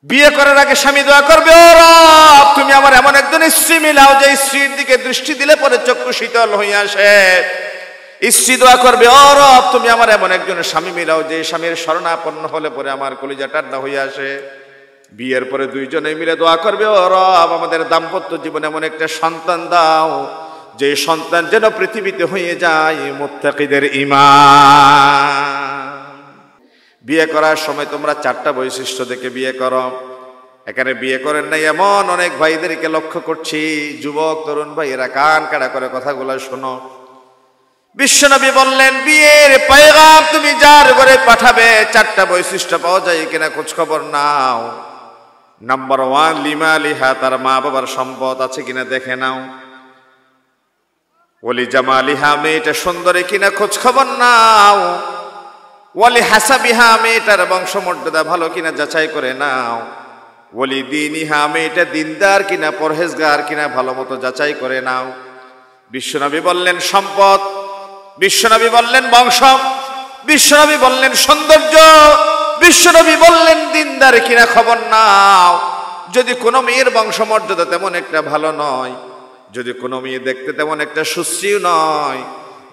বিয়ে করার আগে স্বামী দোয়া করবে, ও রব তুমি আমার এমন একজন স্ত্রী মিলাও যে স্ত্রীর দিকে দৃষ্টি দিলে পরে চক্ষু শীতল হয়ে আসে। স্ত্রী দোয়া করবে, ও রব তুমি আমার এমন একজন স্বামী মিলাও যে স্বামীর শরণাপন্ন হলে পরে আমার কলিজা ঠান্ডা হয়ে আসে। বিয়ের পরে দুইজনে মিলে দোয়া করবে, ও রব আমাদের দাম্পত্য জীবনে এমন একটা সন্তান দাও যে সন্তান যেন পৃথিবীতে হয়ে যায় মুত্তাকিদের ইমাম। বিয়ে করার সময় তোমরা 4টা বৈশিষ্ট্য দেখে বিয়ে করো। এখানে বিয়ে করেন নাই এমন অনেক ভাইদেরকে লক্ষ্য করছি, যুবক তরুণ ভাইয়েরা কান কাড়া করে কথাগুলো শোনো। বিশ্বনবী বললেন বিয়ের পয়গাম তুমি যার ঘরে পাঠাবে 4টা বৈশিষ্ট্য পাওয়া যায় কিনা খোঁজ খবর নাও। নাম্বার 1 লিমালিহা, তার মা বাবার সম্পদ আছে কিনা দেখে নাও। ওলি জামালিহা, মেয়েটা সুন্দরী কিনা খোঁজ খবর নাও। ওয়ালি হাসাবিহা, মেয়েটার বংশমর্যাদা ভালো কিনা যাচাই করে নাও। ওয়ালি দীনিহা, মেয়েটা দিনদার কিনা পরহেজগার কিনা ভালো মতো যাচাই করে নাও। বিশ্বনবী বললেন সম্পদ, বিশ্বনবী বললেন বংশ, বিশ্বনবী বললেন সৌন্দর্য, বিশ্বনবী বললেন দিনদার কিনা খবর নাও। যদি কোনো মেয়ের বংশমর্যাদা তেমন একটা ভালো নয়, যদি কোনো মেয়ে দেখতে তেমন একটা সুশ্রীও নয়,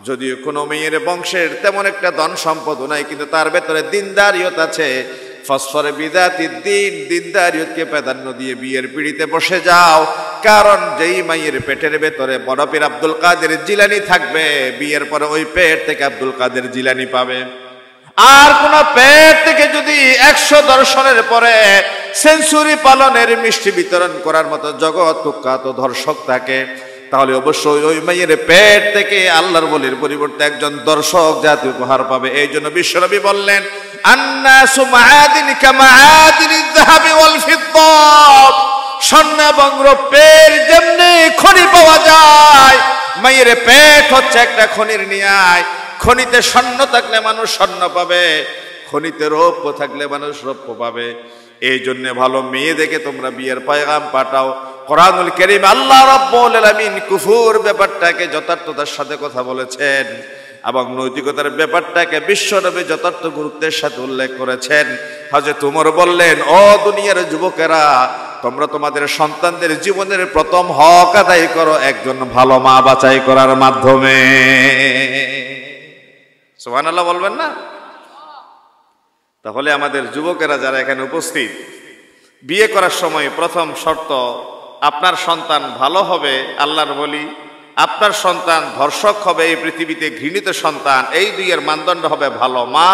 যদি কোনো মেয়ের বংশের তেমন একটা ধন সম্পদও নাই, কিন্তু তার ভেতরে দিনদারিয়ত আছে, ফসফরে বিদাতির দিন, দিনদারিয়তকে প্রাধান্য দিয়ে বিয়ের পিড়িতে বসে যাও। কারণ যেই মায়ের পেটের ভেতরে বড় পীর আব্দুল কাদের জিলানী থাকবে, বিয়ের পরে ওই পেট থেকে আব্দুল কাদের জিলানী পাবে। আর কোন পেট থেকে যদি 100 দর্শনের পরে সেঞ্চুরি পালনের মিষ্টি বিতরণ করার মতো জগৎ কুখ্যাত দর্শক থাকে, তাহলে অবশ্যই ওই মায়ের পেট থেকে আল্লাহর ওলির পরিবর্তে একজন দর্শক জাতি উপহার পাবে। এই জন্য বিশ্বনবী বললেন আন্নাসু মাআদিন কামাআদিনিয যাহাবি ওয়াল ফিদ্দা, স্বর্ণ এবং রূপের যেমনি খনি পাওয়া যায়, মায়ের পেট হচ্ছে একটা খনির ন্যায়। খনিতে স্বর্ণ থাকলে মানুষ স্বর্ণ পাবে, খনিতে রৌপ্য থাকলে মানুষ রৌপ্য পাবে। এই জন্য ভালো মেয়ে দেখে তোমরা বিয়ের পয়গাম পাঠাও। কোরআনুল কারীম আল্লাহ রাব্বুল আলামিন কুফুর ব্যাপারটাকে যথার্থতার সাথে কথা বলেছেন এবং নৈতিকতার ব্যাপারটাকে বিশ্বনবী যথার্থ গুরুত্বের সাথে উল্লেখ করেছেন। হযরত ওমর বললেন, ও দুনিয়ার যুবকেরা, তোমরা তোমাদের সন্তানদের জীবনের প্রথম হক আদায় করো একজন ভালো মা বাছাই করার মাধ্যমে। সুবহানাল্লাহ বলবেন না? তাহলে আমাদের যুবকেরা যারা এখানে উপস্থিত, বিয়ে করার সময় প্রথম শর্ত আপনার সন্তান ভালো হবে, আল্লাহর ওলি, আপনার সন্তান ধর্ষক হবে, এই পৃথিবীতে ঘৃণিত সন্তান, এই দুইয়ের মানদণ্ড হবে ভালো মা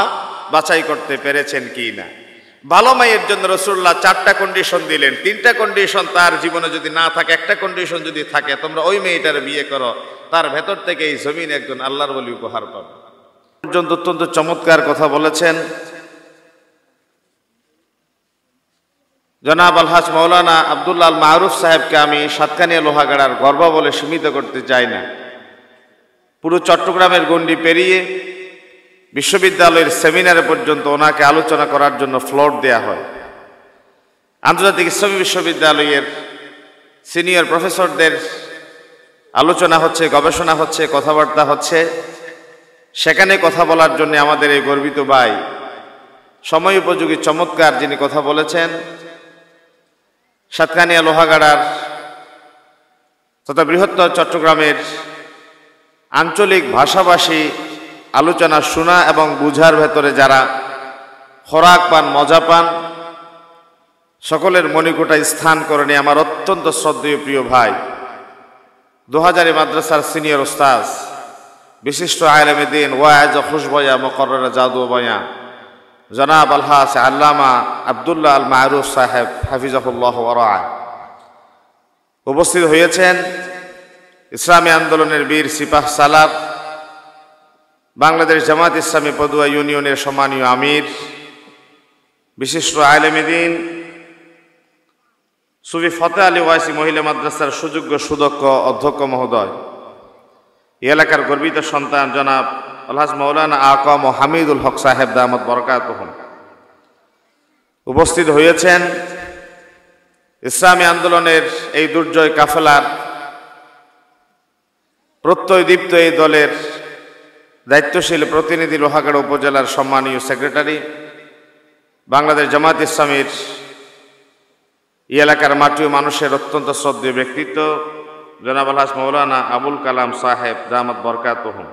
বাছাই করতে পেরেছেন কি না। ভালো মায়ের জন্য রাসূলুল্লাহ 4টা কন্ডিশন দিলেন। 3টা কন্ডিশন তার জীবনে যদি না থাকে, একটা কন্ডিশন যদি থাকে, তোমরা ওই মেয়েটার বিয়ে করো, তার ভেতর থেকে এই জমিন একজন আল্লাহর ওলি উপহার পাবে। পর্যন্ত অত্যন্ত চমৎকার কথা বলেছেন জনাব আলহাজ মাওলানা আব্দুল্লাহ আল মারুফ সাহেবকে আমি সাতকানিয়া লোহাগাড়ার গর্ব বলে সীমিত করতে চাই না। পুরো চট্টগ্রামের গণ্ডি পেরিয়ে বিশ্ববিদ্যালয়ের সেমিনারে পর্যন্ত ওনাকে আলোচনা করার জন্য ফ্লোর দেয়া হয়। আন্তর্জাতিক ইসলামী বিশ্ববিদ্যালয়ের সিনিয়র প্রফেসরদের আলোচনা হচ্ছে, গবেষণা হচ্ছে, কথাবার্তা হচ্ছে, সেখানে কথা বলার জন্য আমাদের এই গর্বিত ভাই সময় উপযোগী চমৎকার যিনি কথা বলেছেন, সাতকানিয়া লোহাগাড়ার তথা বৃহত্তর চট্টগ্রামের আঞ্চলিক ভাষাভাষী আলোচনা শোনা এবং বুঝার ভেতরে যারা খোরাক পান, মজা পান, সকলের মণিকোটায় স্থান করে নিয়ে আমার অত্যন্ত শ্রদ্ধেয় প্রিয় ভাই, 2000 মাদ্রাসার সিনিয়র ওস্তাদ, বিশিষ্ট আলেম দ্বীন, ওয়াইজ খুশবয়া মুকরর জাদু বয়া জনাব আলহাজ আল্লামা আব্দুল্লাহ আল মারুফ সাহেব হাফিজাহুল্লাহ ওয়া রাআ উপস্থিত হয়েছেন। ইসলামী আন্দোলনের বীর সিপাহ সালার, বাংলাদেশ জামাত ইসলামী পদুয়া ইউনিয়নের সম্মানীয় আমির, বিশিষ্ট আলেম দ্বীন, সুফি ফতে আলী ওয়াইসি মহিলা মাদ্রাসার সুযোগ্য সুদক্ষ অধ্যক্ষ মহোদয়, এই এলাকার গর্বিত সন্তান জনাব আলহাজ মাওলানা আকাম ও হামিদুল হক সাহেব দামাত বরকাতুহুম উপস্থিত হয়েছেন। ইসলামী আন্দোলনের এই দুর্জয় কাফেলার প্রত্যয়দীপ্ত এই দলের দায়িত্বশীল প্রতিনিধি, লোহাগাড়া উপজেলার সম্মানীয় সেক্রেটারি, বাংলাদেশ জামাত ইসলামীর এই এলাকার মাটি ও মানুষের অত্যন্ত শ্রদ্ধেয় ব্যক্তিত্ব জনাব আলহাজ মৌলানা আবুল কালাম সাহেব দামাত বরকাতুহুম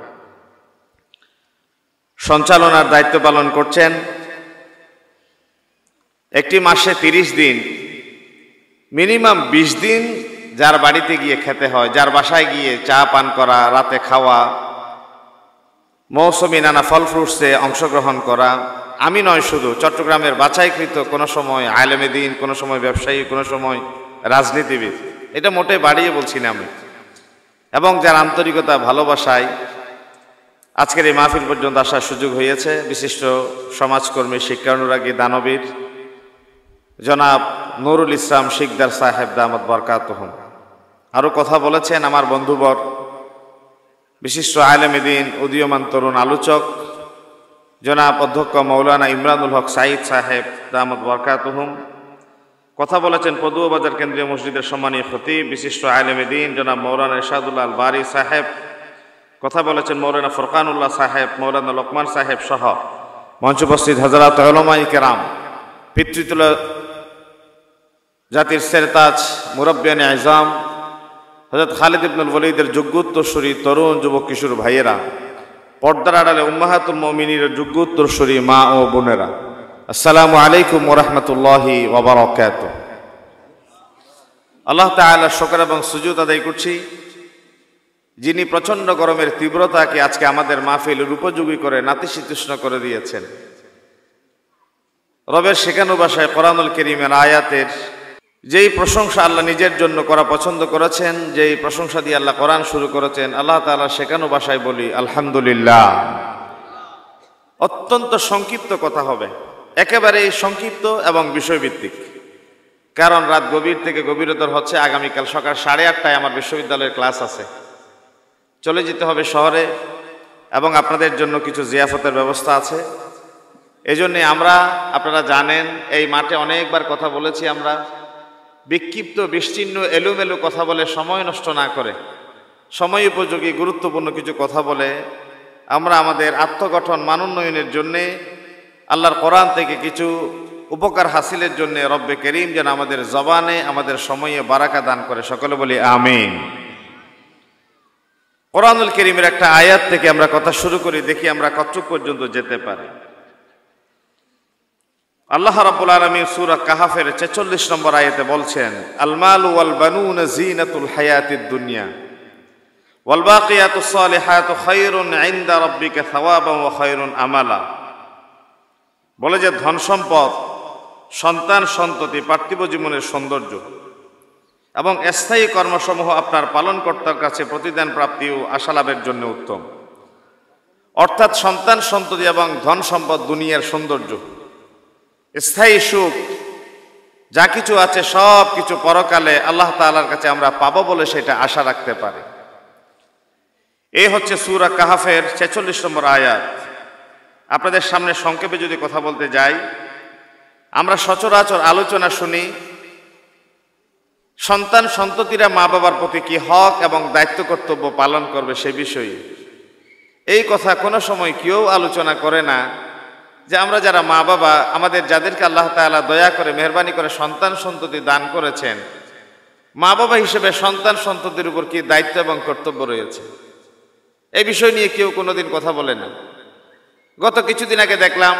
সঞ্চালনার দায়িত্ব পালন করছেন। একটি মাসে 30 দিন, মিনিমাম 20 দিন যার বাড়িতে গিয়ে খেতে হয়, যার বাসায় গিয়ে চা পান করা, রাতে খাওয়া, মৌসুমি নানা ফল ফ্রুটসে অংশগ্রহণ করা। আমি নয় শুধু, চট্টগ্রামের বাছাইকৃত কোনো সময় আলেমে দ্বীন, কোনো সময় ব্যবসায়ী, কোনো সময় রাজনীতিবিদ, এটা মোটে বাড়িয়ে বলছি না আমি, এবং যার আন্তরিকতা ভালোবাসায় আজকের এই মাহফিল পর্যন্ত আসার সুযোগ হয়েছে বিশিষ্ট সমাজকর্মী, শিক্ষানুরাগী, দানবীর জনাব নুরুল ইসলাম শিকদার সাহেব দামাত বরকাতুহুম। আরও কথা বলেছেন আমার বন্ধুবর বিশিষ্ট আলেমে দ্বীন, উদীয়মান তরুণ আলোচক জনাব অধ্যক্ষ মৌলানা ইমরানুল হক সাঈদ সাহেব দামাত বরকাতুহুম। কথা বলেছেন পদুয়া বাজার কেন্দ্রীয় মসজিদের সম্মানীয় খতিব বিশিষ্ট আলেমে দ্বীন জনাব মৌলানা ইরশাদুল্লাহ আল বারি সাহেব। কথা বলেছেন মৌলানা ফুরকানুল্লাহ সাহেব, মৌলানা লোকমান সাহেব সহ মঞ্চ উপস্থিত হযরত উলামায়ে কেরাম, পিতৃতুল্য জাতির সেরতাজ মুরব্বিয়ানে আযম হযরত খালিদ ইবনুল ওয়ালিদের যোগ্য উত্তরসূরি তরুণ যুবক কিশোর ভাইয়েরা, পর্দার আড়ালে উম্মাহাতুল মুমিনিনের যোগ্য উত্তরসূরি মা ও বোনেরা, আসসালামু আলাইকুম ওয়া রাহমাতুল্লাহি ওয়া বারাকাতুহু। আল্লাহ তাআলার শুকর এবং সুজুদ আদায় করছি, যিনি প্রচণ্ড গরমের তীব্রতাকে আজকে আমাদের মাহফিলের উপযোগী করে নাতিশীতোষ্ণ করে দিয়েছেন। রবের শেখানো ভাষায় কোরআনুল কারীমের আয়াতের যেই প্রশংসা আল্লাহ নিজের জন্য করা পছন্দ করেছেন, যেই প্রশংসা দিয়ে আল্লাহ কোরআন শুরু করেছেন, আল্লাহ তাআলা শেখানো ভাষায় বলি আলহামদুলিল্লাহ। অত্যন্ত সংক্ষিপ্ত কথা হবে, একেবারেই সংক্ষিপ্ত এবং বিষয়ভিত্তিক, কারণ রাত গভীর থেকে গভীরতর হচ্ছে। আগামীকাল সকাল 8:30টায় আমার বিশ্ববিদ্যালয়ের ক্লাস আছে, চলে যেতে হবে শহরে, এবং আপনাদের জন্য কিছু জিয়াফতের ব্যবস্থা আছে। এজন্য আমরা, আপনারা জানেন, এই মাঠে অনেকবার কথা বলেছি আমরা, বিক্ষিপ্ত বিচ্ছিন্ন এলোমেলো কথা বলে সময় নষ্ট না করে সময় উপযোগী গুরুত্বপূর্ণ কিছু কথা বলে আমরা আমাদের আত্মগঠন মানোন্নয়নের জন্যে, আল্লাহর কোরআন থেকে কিছু উপকার হাসিলের জন্য রব্বে করিম যেন আমাদের জবানে, আমাদের সময়ে বারাকা দান করে। সকলে বলি আমিন। কোরআনুল কারীমের একটা আয়াত থেকে আমরা কথা শুরু করি, দেখি আমরা কতটুকু পর্যন্ত যেতে পারি। আল্লাহ রাব্বুল আলামিন সূরা কাহাফের 46 নম্বর আয়াতে বলছেন, আল মালু ওয়াল বানুনা যিনাতুল হায়াতিদ দুনিয়া ওয়াল বাকিয়াতুস সালিহাতু খায়রুন ইনদা রাব্বিকা সাওয়াবান ওয়া খায়রুন আমালা। বলে যে ধন সম্পদ, সন্তান সন্ততি, পার্থিব জীবনের সৌন্দর্য এবং স্থায়ী কর্মসমূহ আপনার পালনকর্তার কাছে প্রতিদান প্রাপ্তি ও আশালাভের জন্য উত্তম। অর্থাৎ সন্তান সন্ততি এবং ধন সম্পদ দুনিয়ার সৌন্দর্য, স্থায়ী সুখ, যা কিছু আছে সব কিছু পরকালে আল্লাহ তাআলার কাছে আমরা পাবো বলে সেটা আশা রাখতে পারি। এই হচ্ছে সূরা কাহাফের 46 নম্বর আয়াত। আপনাদের সামনে সংক্ষেপে যদি কথা বলতে যাই, আমরা সচরাচর আলোচনা শুনি সন্তান সন্ততিরা মা বাবার প্রতি কি হক এবং দায়িত্ব কর্তব্য পালন করবে সে বিষয়ে। এই কথা কোনো সময় কেউ আলোচনা করে না যে আমরা যারা মা বাবা, আমাদের যাদেরকে আল্লাহ তাআলা দয়া করে মেহেরবানি করে সন্তান সন্ততি দান করেছেন, মা বাবা হিসেবে সন্তান সন্ততির উপর কি দায়িত্ব এবং কর্তব্য রয়েছে, এই বিষয় নিয়ে কেউ কোনোদিন কথা বলে না। গত কিছুদিন আগে দেখলাম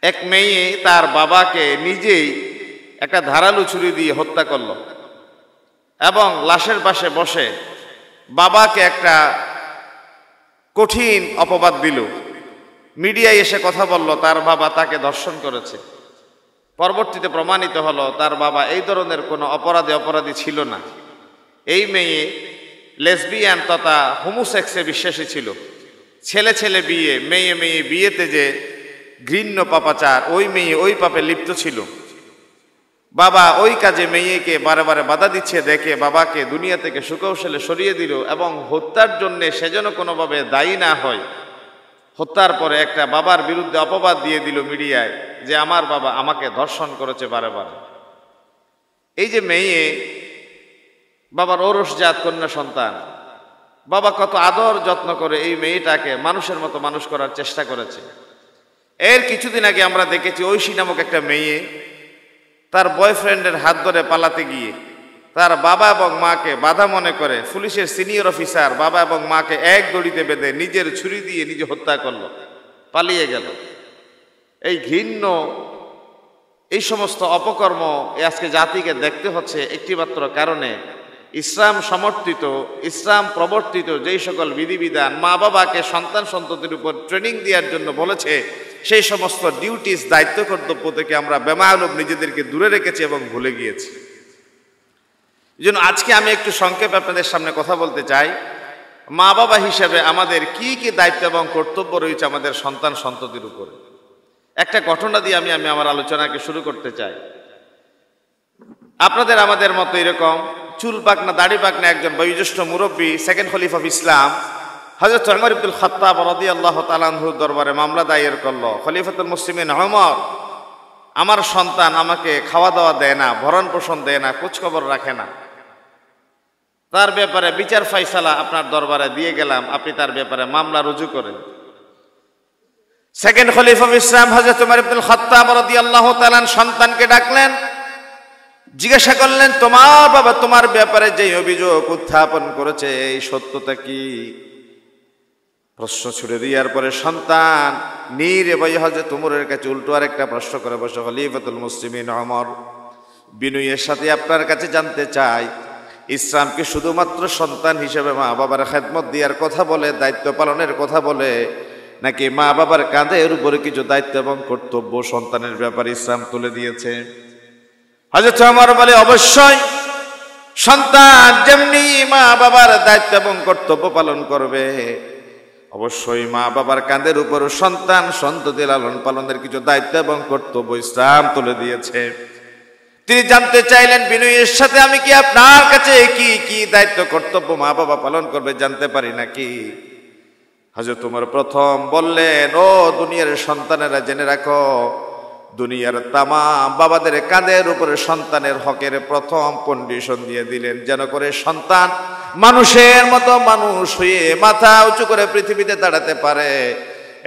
এক মেয়ে তার বাবাকে নিজেই একটা ধারালো ছুরি দিয়ে হত্যা করল এবং লাশের পাশে বসে বাবাকে একটা কঠিন অপবাদ দিল। মিডিয়ায় এসে কথা বলল তার বাবা তাকে ধর্ষণ করেছে। পরবর্তীতে প্রমাণিত হলো তার বাবা এই ধরনের কোনো অপরাধী ছিল না। এই মেয়ে লেসবিয়ান তথা হোমোসেক্সে বিশ্বাসী ছিল। ছেলে ছেলে বিয়ে, মেয়ে মেয়ে বিয়েতে যে ঘৃণ্য পাপাচার, ওই মেয়ে ওই পাপে লিপ্ত ছিল। বাবা ওই কাজে মেয়েকে বারে বারে বাধা দিচ্ছে দেখে বাবাকে দুনিয়া থেকে সুকৌশলে সরিয়ে দিল এবং হত্যার জন্যে সে যেন কোনোভাবে দায়ী না হয়, হত্যার পরে একটা বাবার বিরুদ্ধে অপবাদ দিয়ে দিল মিডিয়ায় যে আমার বাবা আমাকে ধর্ষণ করেছে বারে বারে। এই যে মেয়ে, বাবার ঔরসজাত কন্যা সন্তান, বাবা কত আদর যত্ন করে এই মেয়েটাকে মানুষের মতো মানুষ করার চেষ্টা করেছে। এর কিছুদিন আগে আমরা দেখেছি ঐশী নামক একটা মেয়ে তার বয়ফ্রেন্ডের হাত ধরে পালাতে গিয়ে তার বাবা এবং মাকে বাধা মনে করে পুলিশের সিনিয়র অফিসার বাবা এবং মাকে এক দড়িতে বেঁধে নিজের ছুরি দিয়ে নিজে হত্যা করলো, পালিয়ে গেল। এই ঘৃণ্য এই সমস্ত অপকর্ম আজকে জাতিকে দেখতে হচ্ছে একটিমাত্র কারণে, ইসলাম সমর্থিত ইসলাম প্রবর্তিত যেই সকল বিধিবিধান মা বাবাকে সন্তান সন্ততির উপর ট্রেনিং দেওয়ার জন্য বলেছে, সেই সমস্ত ডিউটিস দায়িত্ব কর্তব্য থেকে আমরা বেমালুম নিজেদেরকে দূরে রেখেছি এবং ভুলে গিয়েছি। এই জন্য আজকে আমি একটু সংক্ষেপে আপনাদের সামনে কথা বলতে চাই, মা বাবা হিসেবে আমাদের কি কি দায়িত্ব এবং কর্তব্য রয়েছে আমাদের সন্তান সন্ততির উপরে। একটা ঘটনা দিয়ে আমি আমার আলোচনাকে শুরু করতে চাই। আপনাদের আমাদের মতো এরকম চুল পাকনা দাড়ি পাকনা একজন বয়োজ্যেষ্ঠ মুরব্বী, সেকেন্ড খলিফা অফ ইসলাম হযরত ওমর ইবনুল খাত্তাব রাদিয়াল্লাহু তাআলা আনহুর দরবারে মামলা দায়ের করলো। খলিফাতুল মুসলিমিন ওমর, আমার সন্তান আমাকে খাওয়া দাওয়া দেয় না, ভরণ পোষণ দেয় না, খোঁজ খবর রাখে না, তার ব্যাপারে বিচার ফাইসালা আপনার দরবারে দিয়ে গেলাম, আপনি তার ব্যাপারে মামলা রুজু করেন। সেকেন্ড খলিফা অফ ইসলাম হযরত ওমর ইবনুল খাত্তাব রাদিয়াল্লাহু তাআলা সন্তানকে ডাকলেন, জিজ্ঞাসা করলেন, তোমার বাবা তোমার ব্যাপারে যে অভিযোগ উত্থাপন করেছে এই সত্যতা কি? প্রশ্ন ছুড়ে দেওয়ার পরে সন্তান নির্ভয়ে হযরত ওমরের কাছে উল্টো আরেকটা প্রশ্ন করে বসে, খলিফাতুল মুসলিমিন ওমর, বিনয়ের সাথে আপনার কাছে জানতে চাই, ইসলাম কি শুধুমাত্র সন্তান হিসেবে মা বাবার খেদমত দেওয়ার কথা বলে, দায়িত্ব পালনের কথা বলে, নাকি মা বাবার কাঁধের উপরে কিছু দায়িত্ব এবং কর্তব্য সন্তানের ব্যাপারে ইসলাম তুলে দিয়েছে? হযরত ওমর বলে, অবশ্যই সন্তান যেমনি মা বাবার দায়িত্ব এবং কর্তব্য পালন করবে, অবশ্যই মা বাবার কাঁধের উপর সন্তান সন্ততি লালন পালনের কিছু দায়িত্ব এবং কর্তব্য ইসলাম তুলে দিয়েছে। তিনি জানতে চাইলেন, বিনয়ের সাথে আমি কি আপনার কাছে কি কি দায়িত্ব কর্তব্য মা বাবা পালন করবে জানতে পারি নাকি? হযরত ওমর প্রথম বললেন, ও দুনিয়ার সন্তানেরা জেনে রাখো, দুনিয়ার তামাম বাবাদের কাঁধের উপরে সন্তানের হকের প্রথম কন্ডিশন দিয়ে দিলেন, যেন করে সন্তান মানুষের মতো মানুষ হয়ে মাথা উঁচু করে পৃথিবীতে দাঁড়াতে পারে।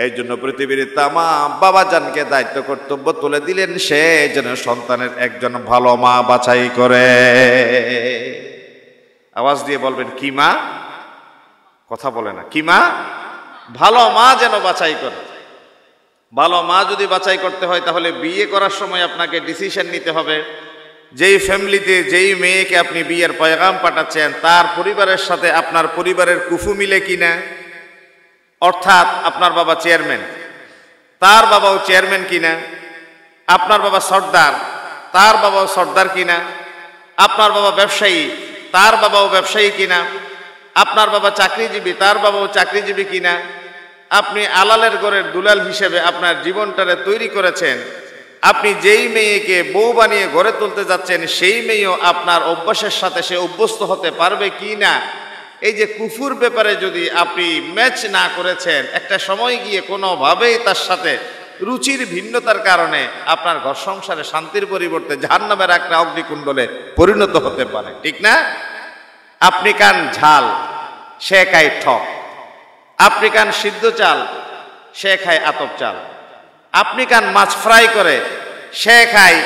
এই জন্য পৃথিবীর তামাম বাবাজানকে দায়িত্ব কর্তব্য তুলে দিলেন, সে যেন সন্তানের একজন ভালো মা বাছাই করে। আওয়াজ দিয়ে বলবেন, কি মা? কথা বলে না, কি মা? ভালো মা যেন বাছাই করে। ভালো মা যদি বাছাই করতে হয় তাহলে বিয়ে করার সময় আপনাকে ডিসিশন নিতে হবে, যেই ফ্যামিলিতে যেই মেয়েকে আপনি বিয়ের পয়গাম পাঠাচ্ছেন তার পরিবারের সাথে আপনার পরিবারের কুফু মিলে কিনা। অর্থাৎ আপনার বাবা চেয়ারম্যান, তার বাবাও চেয়ারম্যান কিনা, আপনার বাবা সর্দার, তার বাবাও সর্দার কিনা, আপনার বাবা ব্যবসায়ী, তার বাবাও ব্যবসায়ী কিনা, আপনার বাবা চাকরিজীবী, তার বাবাও চাকরিজীবী কিনা, আপনি আলালের ঘরের দুলাল হিসেবে আপনার জীবনটারে তৈরি করেছেন, আপনি যেই মেয়েকে বউ বানিয়ে গড়ে তুলতে যাচ্ছেন সেই মেয়েও আপনার অভ্যাসের সাথে সে অভ্যস্ত হতে পারবে কি না। এই যে কুফুর ব্যাপারে যদি আপনি ম্যাচ না করেছেন, একটা সময় গিয়ে কোনোভাবেই তার সাথে রুচির ভিন্নতার কারণে আপনার ঘর সংসারে শান্তির পরিবর্তে জাহান্নামের একটা অগ্নিকুণ্ডলে পরিণত হতে পারে, ঠিক না? আপনি খান ঝাল, সে খায় ঠক, আপনি খান সিদ্ধ চাল, সে খায় আতপ চাল, আপনি খান মাছ ফ্রাই করে, সে খায়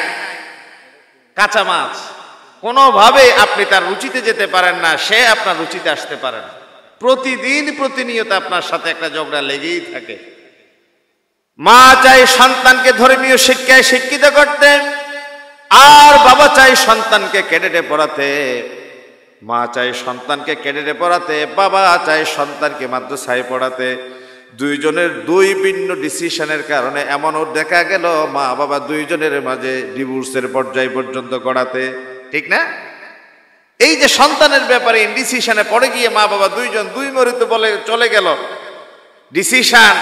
কাঁচা মাছ। কোনোভাবে আপনি তার রুচিতে যেতে পারেন না, সে আপনার রুচিতে আসতে পারেন। প্রতিদিন প্রতিনিয়ত আপনার সাথে একটা ঝগড়া লেগেই থাকে। মা চাই সন্তানকে ধর্মীয় শিক্ষায় শিক্ষিত করতে, আর বাবা চাই সন্তানকে ক্যাডেটে পড়াতে। মা চাই সন্তানকে ক্যাডেটে পড়াতে, বাবা চাই সন্তানকে মাদ্রাসায় পড়াতে। দুইজনের দুই ভিন্ন ডিসিশনের কারণে এমনও দেখা গেল মা বাবা দুইজনের মাঝে ডিভোর্সের পর্যায় পর্যন্ত গড়াতে, ঠিক না? এই যে সন্তানের ব্যাপারে ইনডিসিশনে পড়ে গিয়ে মা বাবা দুইজন দুই মরিতে বলে চলে গেল, ডিসিশন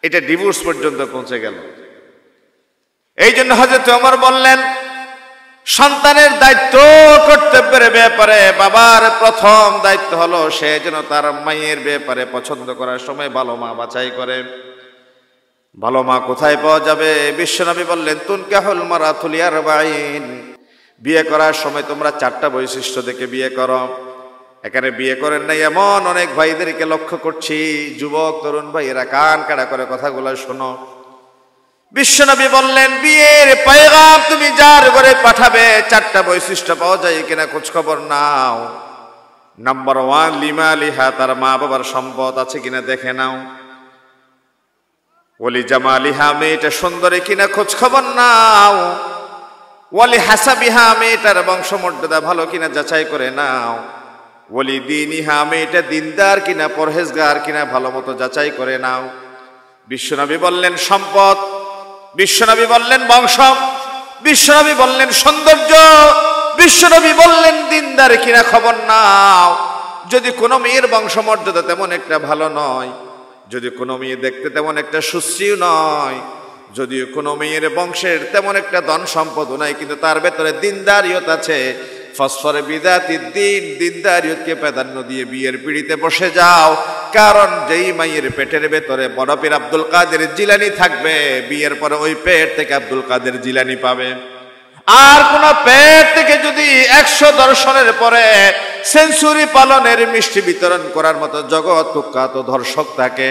এটা ডিভোর্স পর্যন্ত পৌঁছে গেল। এই জন্য হযরত ওমর বললেন, সন্তানের দায়িত্ব কর্তব্যের ব্যাপারে বাবার প্রথম দায়িত্ব হলো সে যেন তার মায়ের ব্যাপারে পছন্দ করার সময় ভালো মা বাছাই করে। ভালো মা কোথায় পাওয়া যাবে? বিশ্বনবী বললেন, তুনকাহুল মারাতু লিআরবাঈন, বিয়ে করার সময় তোমরা চারটা বৈশিষ্ট্য দেখে বিয়ে করো। এখানে বিয়ে করেন নাই এমন অনেক ভাইদেরকে লক্ষ্য করছি, যুবক তরুণ ভাইয়েরা কান কাড়া করে কথাগুলো শোনো। বিশ্বনবী বললেন, বিয়ের পয়গাম তুমি যার ঘরে পাঠাবে 4টা বৈশিষ্ট্য পাওয়া যায় কিনা খোঁজ খবর নাও। নাম্বার 1, লিমালিহা, তার মা বাবার সম্পদ আছে কিনা দেখে নাও। ওলি জামালিহা, মেয়েটা সুন্দরী কিনা খোঁজ খবর নাও। ওলি হাসাবিহা, মেয়েটার বংশমর্যাদা ভালো কিনা যাচাই করে নাও। ওলি দিনিহা, মেয়েটা দিনদার কিনা পরহেজগার কিনা ভালো মতো যাচাই করে নাও। বিশ্বনবী বললেন সম্পদ, বিশ্বনবী বললেন বংশ, বিশ্বনবী বললেন সৌন্দর্য, বিশ্বনবী বললেন দিনদার কিনা খবর নাও। যদি কোনো মেয়ের বংশমর্যাদা তেমন একটা ভালো নয়, যদি কোনো মেয়ে দেখতে তেমন একটা সুশ্রীও নয়, যদি কোনো মেয়ের বংশের তেমন একটা ধন সম্পদও নাই, কিন্তু তার ভেতরে দিনদারিয়ত আছে, ফসফরে বিদাতির দিন, দিনদারিয়তকে প্রাধান্য দিয়ে বিয়ের পিড়িতে বসে যাও। কারণ যেই মায়ের পেটের ভেতরে বড় পীর আব্দুল কাদের জিলানী থাকবে, বিয়ের পরে ওই পেট থেকে আব্দুল কাদের জিলানী পাবে। আর কোন পেট থেকে যদি 100 দর্শনের পরে সেঞ্চুরি পালনের মিষ্টি বিতরণ করার মতো জগৎ কুখ্যাত দর্শক থাকে,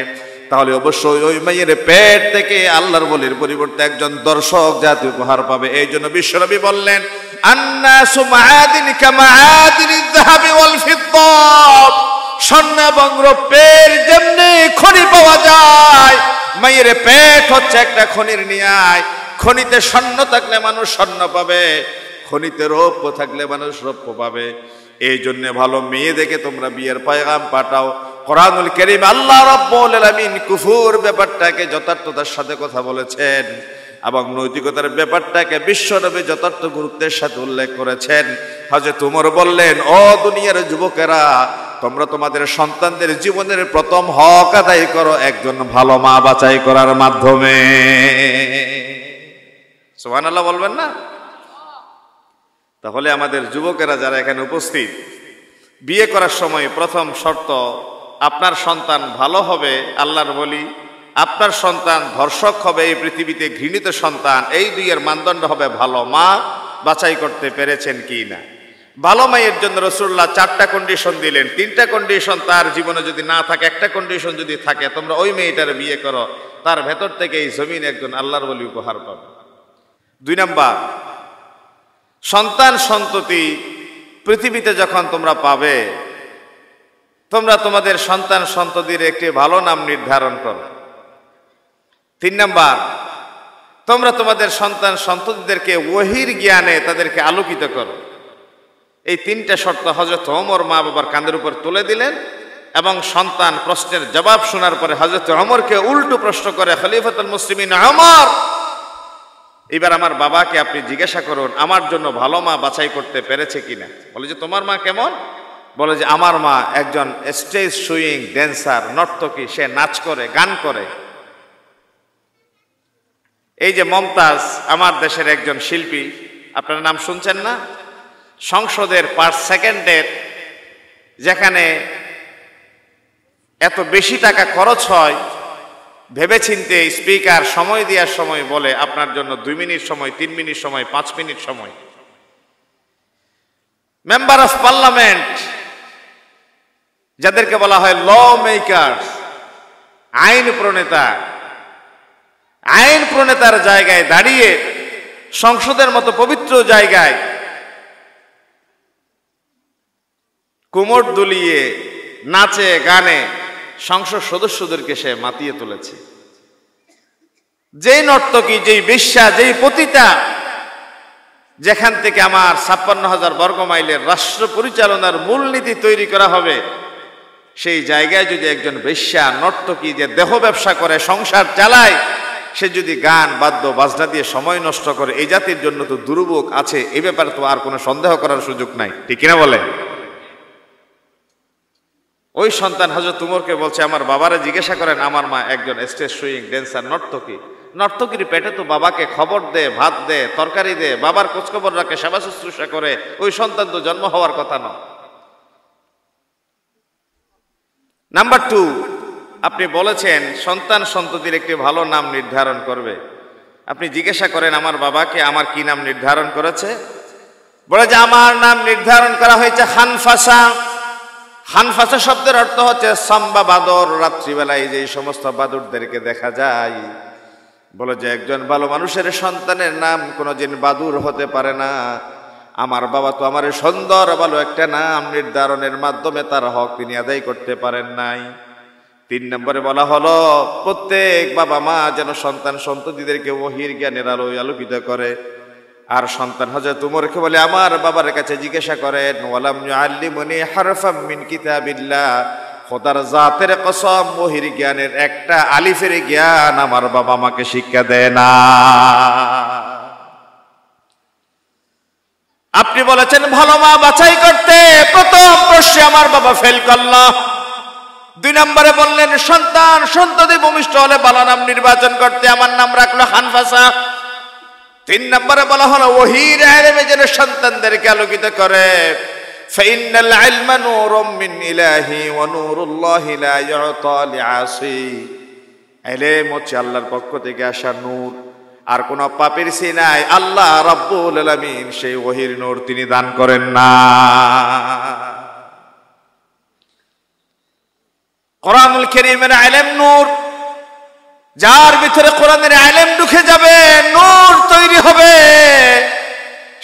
তাহলে অবশ্যই ওই মায়ের পেট থেকে আল্লাহর ওলির পরিবর্তে একজন দর্শক জাতি উপহার পাবে। এই জন্য বিশ্বনবী বললেন, আন্নাসু মাআদিন কামাআদিনিয যাহাবি ওয়াল ফিদ্দা, স্বর্ণ এবং রূপের যেমনি খনি পাওয়া যায়, মায়ের পেট হচ্ছে একটা খনির ন্যায়। খনিতে স্বর্ণ থাকলে মানুষ স্বর্ণ পাবে, খনিতে রৌপ্য থাকলে মানুষ রৌপ্য পাবে। এই জন্য ভালো মেয়ে দেখে তোমরা বিয়ের পয়গাম পাঠাও। কোরআনুল কারীম আল্লাহ রাব্বুল আলামিন কুফুর ব্যাপারটাকে যথার্থতার সাথে কথা বলেছেন এবং নৈতিকতার ব্যাপারটাকে বিশ্বনবী যথার্থ গুরুত্বের সাথে উল্লেখ করেছেন। হযরত ওমর বললেন, ও দুনিয়ার যুবকেরা, তোমরা তোমাদের সন্তানদের জীবনের প্রথম হক আদায় করো একজন ভালো মা বাছাই করার মাধ্যমে। সুবহানাল্লাহ বলবেন না? তাহলে আমাদের যুবকেরা যারা এখানে উপস্থিত, বিয়ে করার সময় প্রথম শর্ত, আপনার সন্তান ভালো হবে, আল্লাহর ওলি, আপনার সন্তান ধর্ষক হবে, এই পৃথিবীতে ঘৃণিত সন্তান, এই দুইয়ের মানদণ্ড হবে ভালো মা বাছাই করতে পেরেছেন কি না। ভালো মায়ের জন্য রাসূলুল্লাহ 4টা কন্ডিশন দিলেন। 3টা কন্ডিশন তার জীবনে যদি না থাকে, একটা কন্ডিশন যদি থাকে, তোমরা ওই মেয়েটার বিয়ে করো, তার ভেতর থেকে এই জমিন একজন আল্লাহর ওলি উপহার পাবে। 2 নাম্বার, সন্তান সন্ততি পৃথিবীতে যখন তোমরা পাবে, তোমরা তোমাদের সন্তান সন্ততির একটি ভালো নাম নির্ধারণ করো। 3 নাম্বার, তোমরা তোমাদের সন্তান সন্ততিদেরকে ওহীর জ্ঞানে তাদেরকে আলোকিত করো। এই 3টা শর্ত হযরত ওমর মা বাবার কাঁধের উপর তুলে দিলেন এবং সন্তান প্রশ্নের জবাব শোনার পরে হযরত ওমরকে উল্টো প্রশ্ন করে, খলিফাতুল মুসলিমিন ওমর, এবার আমার বাবাকে আপনি জিজ্ঞাসা করুন আমার জন্য ভালো মা বাছাই করতে পেরেছে কিনা। বলে যে তোমার মা কেমন? বলে যে আমার মা একজন স্টেজ সুইং ড্যান্সার, নর্তকী, সে নাচ করে, গান করে। এই যে মমতাজ আমার দেশের একজন শিল্পী, আপনার নাম শুনছেন না? সংসদের পার সেকেন্ডের যেখানে এত বেশি টাকা খরচ হয়, ভেবেচিন্তে স্পিকার সময় দেওয়ার সময় বলে আপনার জন্য 2 মিনিট সময়, 3 মিনিট সময়, 5 মিনিট সময়। মেম্বার অফ পার্লামেন্ট, যাদেরকে বলা হয় ল মেকার্স, আইন প্রণেতা, আইন প্রণেতার জায়গায় দাঁড়িয়ে সংসদের মতো পবিত্র জায়গায় কোমর দুলিয়ে নাচে গানে সংসদ সদস্যদেরকে সে মাতিয়ে তুলেছে। যেই নর্তকী, যেই বেশ্যা, যেই পতিতা, যেখান থেকে আমার 56,000 বর্গ মাইলের রাষ্ট্র পরিচালনার মূলনীতি তৈরি করা হবে, সেই জায়গায় যদি একজন বেশ্যা নর্তকী যে দেহ ব্যবসা করে সংসার চালায়, সে যদি গান বাদ্য বাজনা দিয়ে সময় নষ্ট করে, এই জাতির জন্য তো দুর্ভোগ আছে। এই ব্যাপারে তো আর কোনো সন্দেহ করার সুযোগ নাই, ঠিক কিনা বলে? ওই সন্তান হযরত উমরকে বলছে, আমার বাবারে জিজ্ঞাসা করেন আমার মা একজন স্টেজ সুইং ড্যান্সার, নর্তকী। নর্তকীর পেটে তো বাবাকে খবর দে, ভাত দে, তরকারি দে, বাবার খোঁজখবর রাখে, সেবা শুশ্রূষা করে, ওই সন্তান তো জন্ম হওয়ার কথা নয়। নাম্বার 2, আপনি বলেছেন সন্তান সন্ততির একটি ভালো নাম নির্ধারণ করবে। আপনি জিজ্ঞাসা করেন আমার বাবাকে আমার কি নাম নির্ধারণ করেছে? বলে যে আমার নাম নির্ধারণ করা হয়েছে হানফাসা। হানফাসা শব্দের অর্থ হচ্ছে সাম্বা বাদর। রাত্রিবেলায় যে সমস্ত বাদরদেরকে দেখা যায়, বলে যে একজন ভালো মানুষের সন্তানের নাম কোনোদিন বাদুর হতে পারে না। আমার বাবা তো আমার সুন্দর ভালো একটা নাম নির্ধারণের মাধ্যমে তার হক তিনি আদায় করতে পারেন নাই। 3 নম্বরে বলা হলো প্রত্যেক বাবা মা যেন সন্তান সন্ততিদেরকে ওহীর জ্ঞানের আলোয় আলোকিত করে। আর সন্তান হযরত উমরকে বলে আমার বাবার কাছে জিজ্ঞাসা করেন, ওয়ালাম ইউআল্লিমুনি হারফাম মিন কিতাবিল্লাহ, খোদার জাতের কসম ওহীর জ্ঞানের একটা আলিফের জ্ঞান আমার বাবা আমাকে শিক্ষা দেয় না। আপনি বলেছেন ভালো মা বাছাই করতে, প্রথম প্রশ্নে আমার বাবা ফেল করলো। 2 নম্বরে বললেন সন্তান সন্ততি ভূমিষ্ঠ হলে ভালো নাম নির্বাচন করতে, আমার নাম রাখলো হানফাসা। 3 নম্বরে বলা হলো ওহীর ইলমে যেন সন্তানদেরকে আলোকিত করে। ফাইনাল ইলমা নূরুম মিন ইলাহি ওয়া নূরুল্লাহি লা ইউতা লিআসি। ইলম হচ্ছে আল্লাহর পক্ষ থেকে আসা নূর, আর কোন পাপের সিনায় আল্লাহ রাব্বুল আলামিন সেই ওহীর নূর তিনি দান করেন না। কোরআনুল কারীমের ইলম নূর, যার ভিতরে কোরআনের ইলম ঢুকে যাবে নূর তৈরি হবে,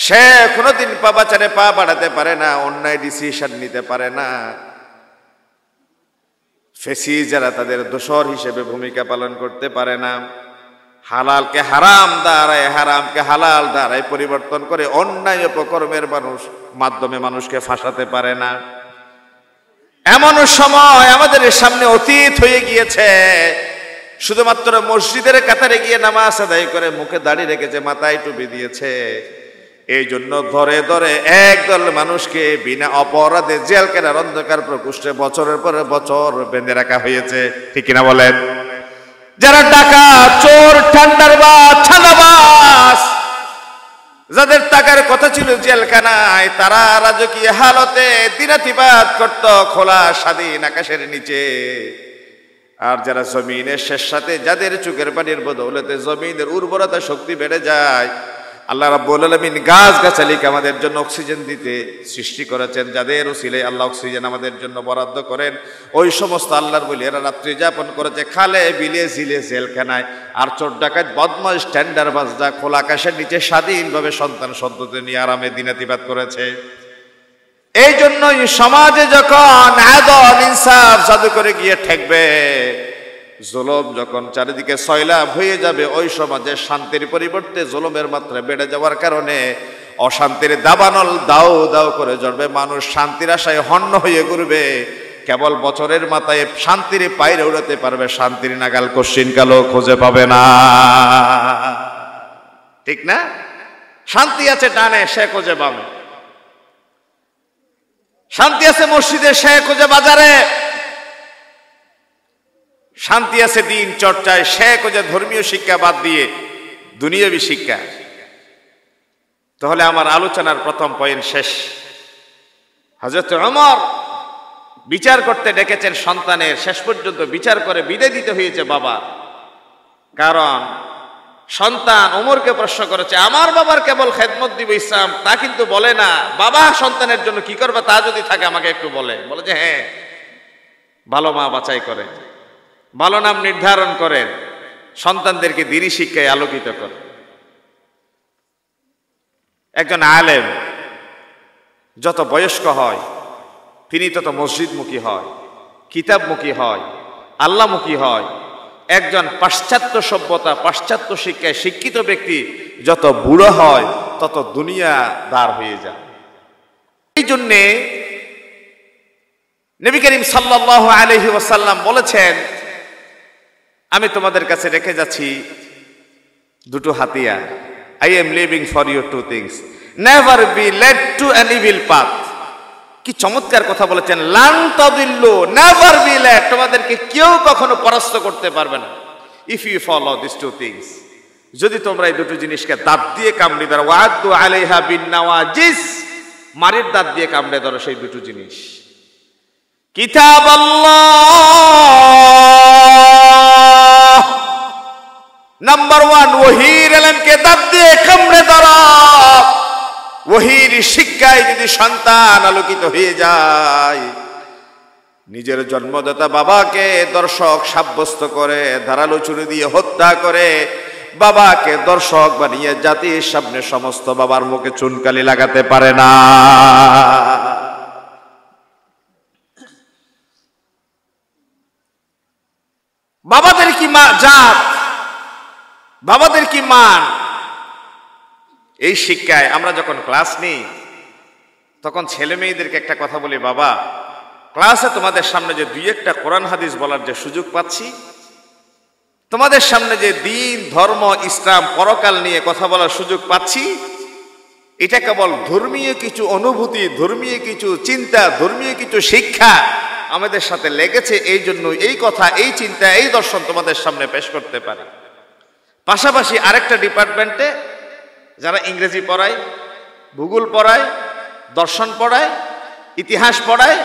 সে কোনোদিন পাপাচারে পা বাড়াতে পারে না, অন্যায় ডিসিশন নিতে পারে না। ফেসি যারা তাদের দোসর হিসেবে ভূমিকা পালন করতে পারে না, হালালকে হারাম দ্বারায় হারামকে হালাল দ্বারায় পরিবর্তন করে অন্যায় অপকর্মের মাধ্যমে মানুষকে ফাঁসাতে পারে না। এমন সময় আমাদের সামনে অতীত হয়ে গিয়েছে, শুধুমাত্র মসজিদের কাতারে গিয়ে নামাজ আদায় করে মুখে দাড়ি রেখেছে, মাথায় টুপি দিয়েছে, এই জন্য ধরে ধরে একদল মানুষকে বিনা অপরাধে জেলখানার অন্ধকার প্রকোষ্ঠে বছরের পরে বছর বেঁধে রাখা হয়েছে। ঠিক কিনা বলেন? যারা ডাকাত, চোর, ঠান্ডারবাজ, ছানাবাজ, যাদের টাকার কথা ছিল জেলখানায়, তারা রাজকীয় হালতে দিনাতিপাত করত খোলা স্বাধীন আকাশের নিচে। আর যারা জমিনের শেষ সাথে, যাদের চোখের পানির বদৌলতে জমিনের উর্বরতা শক্তি বেড়ে যায়, আল্লাহ রাব্বুল আলামিন গাছ গাছালিকে আমাদের জন্য অক্সিজেন দিতে সৃষ্টি করেছেন, যাদের উসিলায় আল্লাহ অক্সিজেন আমাদের জন্য বরাদ্দ করেন, ওই সমস্ত আল্লাহর বলি এরা রাত্রি যাপন করেছে খালে বিলে ঝিলে জেলখানায়। আর চোর ডাকাত বদমাশ টেন্ডারবাজরা খোলা আকাশের নিচে স্বাধীনভাবে সন্তান সন্ততি নিয়ে আরামে দিনাতিপাত করেছে। এই জন্যই সমাজে যখন আদল ইনসাফ জাদু করে গিয়ে ঠেকবে, জুলুম যখন চারিদিকে সয়লাব হয়ে যাবে, ওই সমাজে শান্তির পরিবর্তে জুলুমের মাত্রা বেড়ে যাওয়ার কারণে অশান্তির দাবানল দাও দাও করে জ্বলবে, মানুষ শান্তির আশায় হন্য হয়ে ঘুরবে, কেবল বছরের মাথায় শান্তির পায়রে উড়াতে পারবে, শান্তির নাগাল কশ্চিন কালো খুঁজে পাবে না। ঠিক না? শান্তি আছে ডানে, সে খুঁজে পাবে। শান্তি আছে মসজিদে, সে খুঁজে বাজারে। শান্তি আছে দিন চর্চায়, সে খুঁজে ধর্মীয় শিক্ষা বাদ দিয়ে দুনিয়াবী শিক্ষা। তাহলে আমার আলোচনার প্রথম পয়েন্ট শেষ। হযরত ওমর বিচার করতে ডেকেছেন সন্তানের, শেষ পর্যন্ত বিচার করে বিদায় দিতে হয়েছে বাবা। কারণ সন্তান ওমরকে প্রশ্ন করেছে, আমার বাবার কেবল খেদমত দিব ইসলাম, তা কিন্তু বলে না। বাবা সন্তানের জন্য কি করবে তা যদি থাকে আমাকে একটু বলে যে হ্যাঁ, ভালো মা বাছাই করেন, ভালো নাম নির্ধারণ করেন, সন্তানদেরকে দ্বীনি শিক্ষায় আলোকিত করেন। একজন আলেম যত বয়স্ক হয় তিনি তত মসজিদমুখী হয়, কিতাবমুখী হয়, আল্লাহমুখী হয়। একজন পাশ্চাত্য সভ্যতা, পাশ্চাত্য শিক্ষায় শিক্ষিত ব্যক্তি যত বুড়ো হয় তত দুনিয়াদার হয়ে যায়। এই জন্যে নবী করিম সাল্লাল্লাহু আলাইহি ওয়াসাল্লাম বলেছেন, আমি তোমাদের কাছে রেখে যাচ্ছি দুটো হাতিয়ার। I am leaving for you two things. Never be led to an evil path. কি চমৎকার কথা বলেছেন, লান তাদিল্লু, never be led, তোমাদেরকে কেউ কখনো পরাস্ত করতে পারবে না। If you follow these two things, যদি তোমরা এই দুটো জিনিসকে দাঁত দিয়ে কামড়ে ধরো, ওয়াদু আলাইহা বিন নাওয়াজিস, মারির দাঁত দিয়ে কামড়ে ধরো সেই দুটো জিনিস। কিতাব আল্লাহ নাম্বার 1, ওহীর ইলমকে দাঁত দিয়ে কামড়ে ধরো। ওহীর শিক্ষায় যদি সন্তান আলোকিত হয়ে যায়, নিজের জন্মদাতা বাবাকে দর্শক সাব্যস্ত করে ধারালো ছুরি দিয়ে হত্যা করে বাবাকে দর্শক বানিয়ে জাতির সামনে সমস্ত বাবার মুখে চুনকালি লাগাতে পারে না। বাবাদের কি জাত, বাবাদের কি মান, এই শিক্ষায় আমরা যখন ক্লাস নিই তখন ছেলে মেয়েদেরকে একটা কথা বলি, বাবা ক্লাসে তোমাদের সামনে যে দুই একটা কোরআন হাদিস বলার যে সুযোগ পাচ্ছি, তোমাদের সামনে যে দিন ধর্ম ইসলাম পরকাল নিয়ে কথা বলার সুযোগ পাচ্ছি, এটা কেবল ধর্মীয় কিছু অনুভূতি, ধর্মীয় কিছু চিন্তা, ধর্মীয় কিছু শিক্ষা আমাদের সাথে লেগেছে, এই জন্য এই কথা, এই চিন্তা, এই দর্শন তোমাদের সামনে পেশ করতে পারে। পাশাপাশি আরেকটা ডিপার্টমেন্টে যারা ইংরেজি পড়ায়, ভূগোল পড়ায়, দর্শন পড়ায়, ইতিহাস পড়ায়,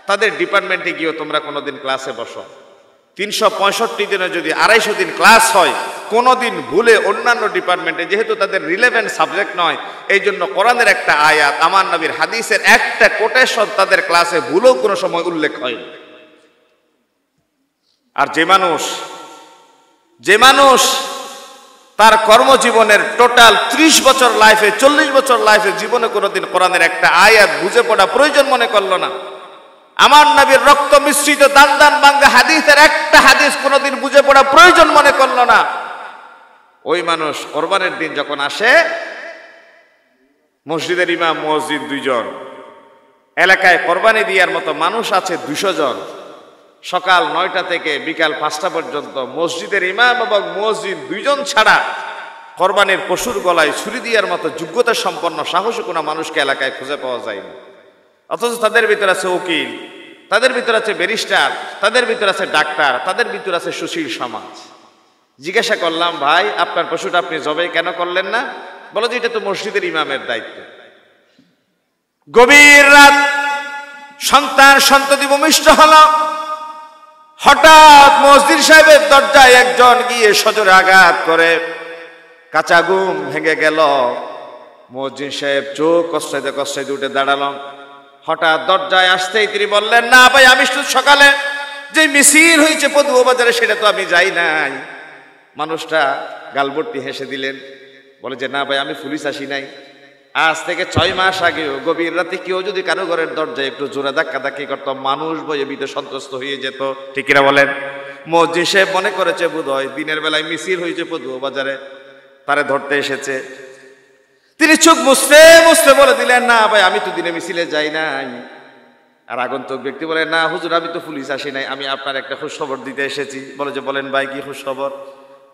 তাদের ডিপার্টমেন্টে গিয়েও তোমরা কোনোদিন ক্লাসে বসো। 365 দিনে যদি 250 দিন ক্লাস হয়, কোনোদিন ভুলে অন্যান্য ডিপার্টমেন্টে, যেহেতু তাদের রিলেভেন্ট সাবজেক্ট নয়, এই জন্য কোরআনের একটা আয়াত, আমার নবীর হাদিসের একটা কোটেশন তাদের ক্লাসে ভুলেও কোনো সময় উল্লেখ হয়নি। আর যে মানুষ তার কর্মজীবনের টোটাল 30 বছর লাইফে, 40 বছর লাইফে জীবনে কোনোদিন কোরআনের একটা আয়াত বুঝে পড়া প্রয়োজন মনে করলো না, আমার নবীর রক্ত মিশ্রিত দান দান বাঙ্গা হাদিসের একটা হাদিস কোনোদিন বুঝে পড়া প্রয়োজন মনে করলো না, ওই মানুষ কোরবানের দিন যখন আসে, মসজিদের ইমাম মুয়াজ্জিন 2 জন, এলাকায় কোরবানি দেওয়ার মতো মানুষ আছে 200 জন, সকাল 9টা থেকে বিকাল 5টা পর্যন্ত মসজিদের ইমাম এবং মুয়াজ্জিন 2 জন ছাড়া কোরবানির পশুর গলায় ছুরি দেওয়ার মতো যোগ্যতা সম্পন্ন সাহসী কোনো মানুষকে এলাকায় খুঁজে পাওয়া যায়নি। অথচ তাদের ভিতরে আছে উকিল, তাদের ভিতরে আছে ব্যারিস্টার, তাদের ভিতরে আছে ডাক্তার, তাদের ভিতরে আছে সুশীল সমাজ। জিজ্ঞাসা করলাম, ভাই আপনার পশুটা আপনি জবাই কেন করলেন না? বলো যে এটা তো মসজিদের ইমামের দায়িত্ব। গভীর রাত, সন্তান সন্ততি ভূমিষ্ঠ হল, হঠাৎ মসজিদ সাহেবের দরজায় একজন গিয়ে সজোরে আঘাত করে, কাঁচা ঘুম ভেঙে গেল। মসজিদ সাহেব চোখ কষ্টাইতে উঠে দাঁড়ালাম। হঠাৎ দরজায় আসতেই তিনি বললেন, না ভাই আমি শুধু সকালে যে মিছিল হয়েছে পদুয়া বাজারে সেটা তো আমি যাই নাই। মানুষটা গালবর্তি হেসে দিলেন, বলে যে না ভাই আমি পুলিশ আসি নাই, আজ থেকে 6 মাস আগেও গভীর রাতে কেউ যদি কারো ঘরের দরজায় একটু জোরে ধাক্কাধাক্কি করতো, মানুষ ভয়ে ভীত সন্ত্রস্ত হয়ে যেত। ঠিক কিনা বলেন? মসজিদ সাহেব মনে করেছে বোধহয় দিনের বেলায় মিছিল হয়েছে পদুয়া বাজারে, তারে ধরতে এসেছে। তিনি চোখ মুছতে মুছতে বলে দিলেন, না ভাই আমি তো দিনে মিছিলে যাই নাই। আর আগন্তুক ব্যক্তি বলে, না হুজুর আমি তো পুলিশ আসি নাই, আমি আপনার একটা খোঁজখবর দিতে এসেছি। বলে যে বলেন ভাই কি খোঁজখবর?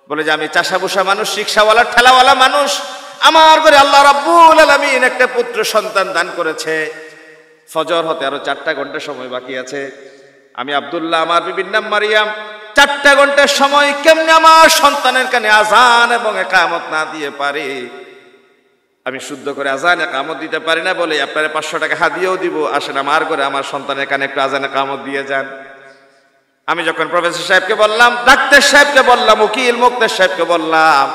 বলে যে আমি চাষা বসা মানুষ, রিকশাওয়ালা ঠেলাওয়ালা মানুষ, আমার ঘরে আল্লাহ রাব্বুল আলামিন একটা পুত্র সন্তান দান করেছে। ফজর হতে আরো 4টা ঘন্টা সময় বাকি আছে। আমি আব্দুল্লাহ, আমার বিবির নাম মারিয়াম, 4টা ঘন্টার সময় কেমনে আমার সন্তানের কানে আজান এবং ইকামত না দিয়ে পারি? আমি শুদ্ধ করে আজান ইকামত দিতে পারি না বলে আপনারা 500 টাকা হাদিয়াও দিব, আসেন আমার ঘরে আমার সন্তানের কানে একটু আজান ইকামত দিয়ে যান। আমি যখন প্রফেসর সাহেবকে বললাম, ডাক্তার সাহেবকে বললাম, উকিল মুক্তার সাহেবকে বললাম,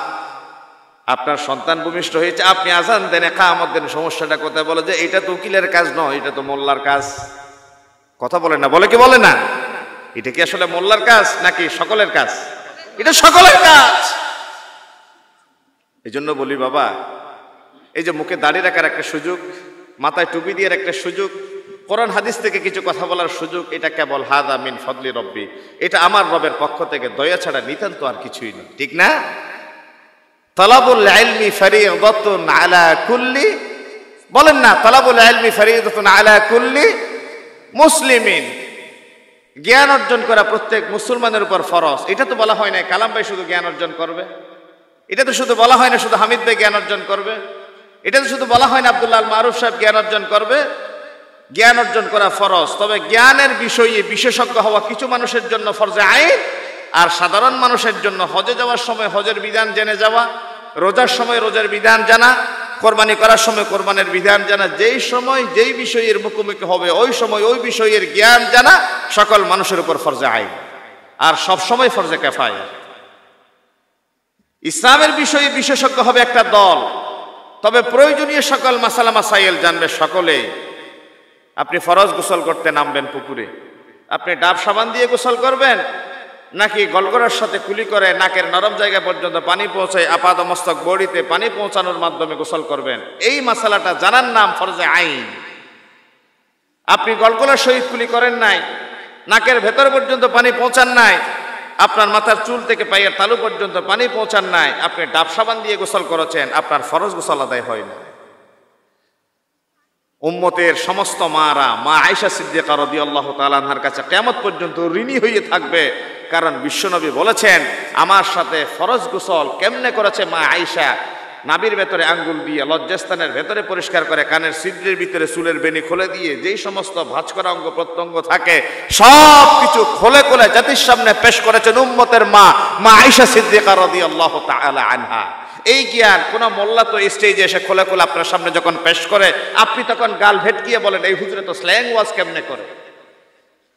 আপনার সন্তান ভূমিষ্ঠ হয়েছে, আপনি আজান দেন ইকামত দেন, সমস্যাটা কোথায়? বলে যে এটা তো উকিলের কাজ নয়, এটা তো মোল্লার কাজ। কথা বলে না, বলে কি বলে না? এটা কি আসলে মোল্লার কাজ নাকি সকলের কাজ? এটা সকলের কাজ। এই জন্য বলি বাবা, এই যে মুখে দাড়ি রাখার একটা সুযোগ, মাথায় টুপি দিয়ে একটা সুযোগ, কোরআন হাদিস থেকে কিছু কথা বলার সুযোগ, এটা কেবল হাদা মিন ফদলি রব্বি, এটা আমার রবের পক্ষ থেকে দয়া ছাড়া নিতান্ত আর কিছুই না। ঠিক না? তালাবুল ইলমি ফরিদাতুন আলা কুল্লি, বলেন না তালাবুল ইলমি ফরিদাতুন আলা কুল্লি মুসলিমিন, জ্ঞান অর্জন করা প্রত্যেক মুসলমানের উপর ফরজ। এটা তো বলা হয় না কালাম ভাই শুধু জ্ঞান অর্জন করবে, এটা তো শুধু বলা হয় না শুধু হামিদ ভাই জ্ঞান অর্জন করবে, এটা তো শুধু বলা হয় না আব্দুল্লাহ আল মারুফ সাহেব জ্ঞান অর্জন করবে। জ্ঞান অর্জন করা ফরজ, তবে জ্ঞানের বিষয়ে বিশেষজ্ঞ হওয়া কিছু মানুষের জন্য ফরজে আইন, আর সাধারণ মানুষের জন্য হজে যাওয়ার সময় হজের বিধান জেনে যাওয়া, রোজার সময় রোজার বিধান জানা, কোরবানি করার সময় কোরবানির বিধান জানা, যেই সময় যেই বিষয়ের মুখোমুখি হবে ওই সময় ওই বিষয়ের জ্ঞান জানা সকল মানুষের উপর ফরজে আইন, আর সব সময় ফরজে কিফায়া। ইসলামের বিষয়ে বিশেষজ্ঞ হবে একটা দল, তবে প্রয়োজনীয় সকল মাসালা মাসাইল জানবে সকলে। আপনি ফরজ গোসল করতে নামবেন পুকুরে, আপনি ডাব সাবান দিয়ে গোসল করবেন নাকি গলগলের সাথে কুলি করে নাকের নরম জায়গা পর্যন্ত পানি পৌঁছায় আপাদমস্তক বডিতে পানি পৌঁছানোর মাধ্যমে গোসল করবেন, এই মাসালাটা জানার নাম ফরজে আইন। আপনি গলগলের সহিত কুলি করেন নাই, নাকের ভেতর পর্যন্ত পানি পৌঁছান নাই, আপনার মাথার চুল থেকে পায়ের তালু পর্যন্ত পানি পৌঁছান নাই, আপনি ডাব সাবান দিয়ে গোসল করেছেন, আপনার ফরজ গোসল আদায় হয় না। উম্মতের সমস্ত মারা মা আয়েশা সিদ্দিকা রাদিয়াল্লাহু তাআলা আনহার কাছে কিয়ামত পর্যন্ত ঋণী হয়ে থাকবে, কারণ বিশ্বনবী বলেছেন আমার সাথে ফরজ গোসল কেমনে করেছে মা আয়েশা। নাভির ভেতরে আঙ্গুল দিয়ে লজ্জাস্থানের ভেতরে পরিষ্কার করে, কানের ছিদ্রের ভিতরে চুলের বেনি খুলে দিয়ে যেই সমস্ত ভাঁজ করা অঙ্গ প্রত্যঙ্গ থাকে সব কিছু খুলে খুলে জাতির সামনে পেশ করেছেন উম্মতের মা আয়েশা সিদ্দিকা রাদিয়াল্লাহু তাআলা আনহা। এই জ্ঞান কোন মোল্লা তো স্টেজে এসে খোলে খোলে আপনার সামনে যখন পেশ করে, আপনি তখন গাল ভেটকিয়ে বলেন এই হুজুরে তো স্ল্যাং ওয়াজ কেমনে করে।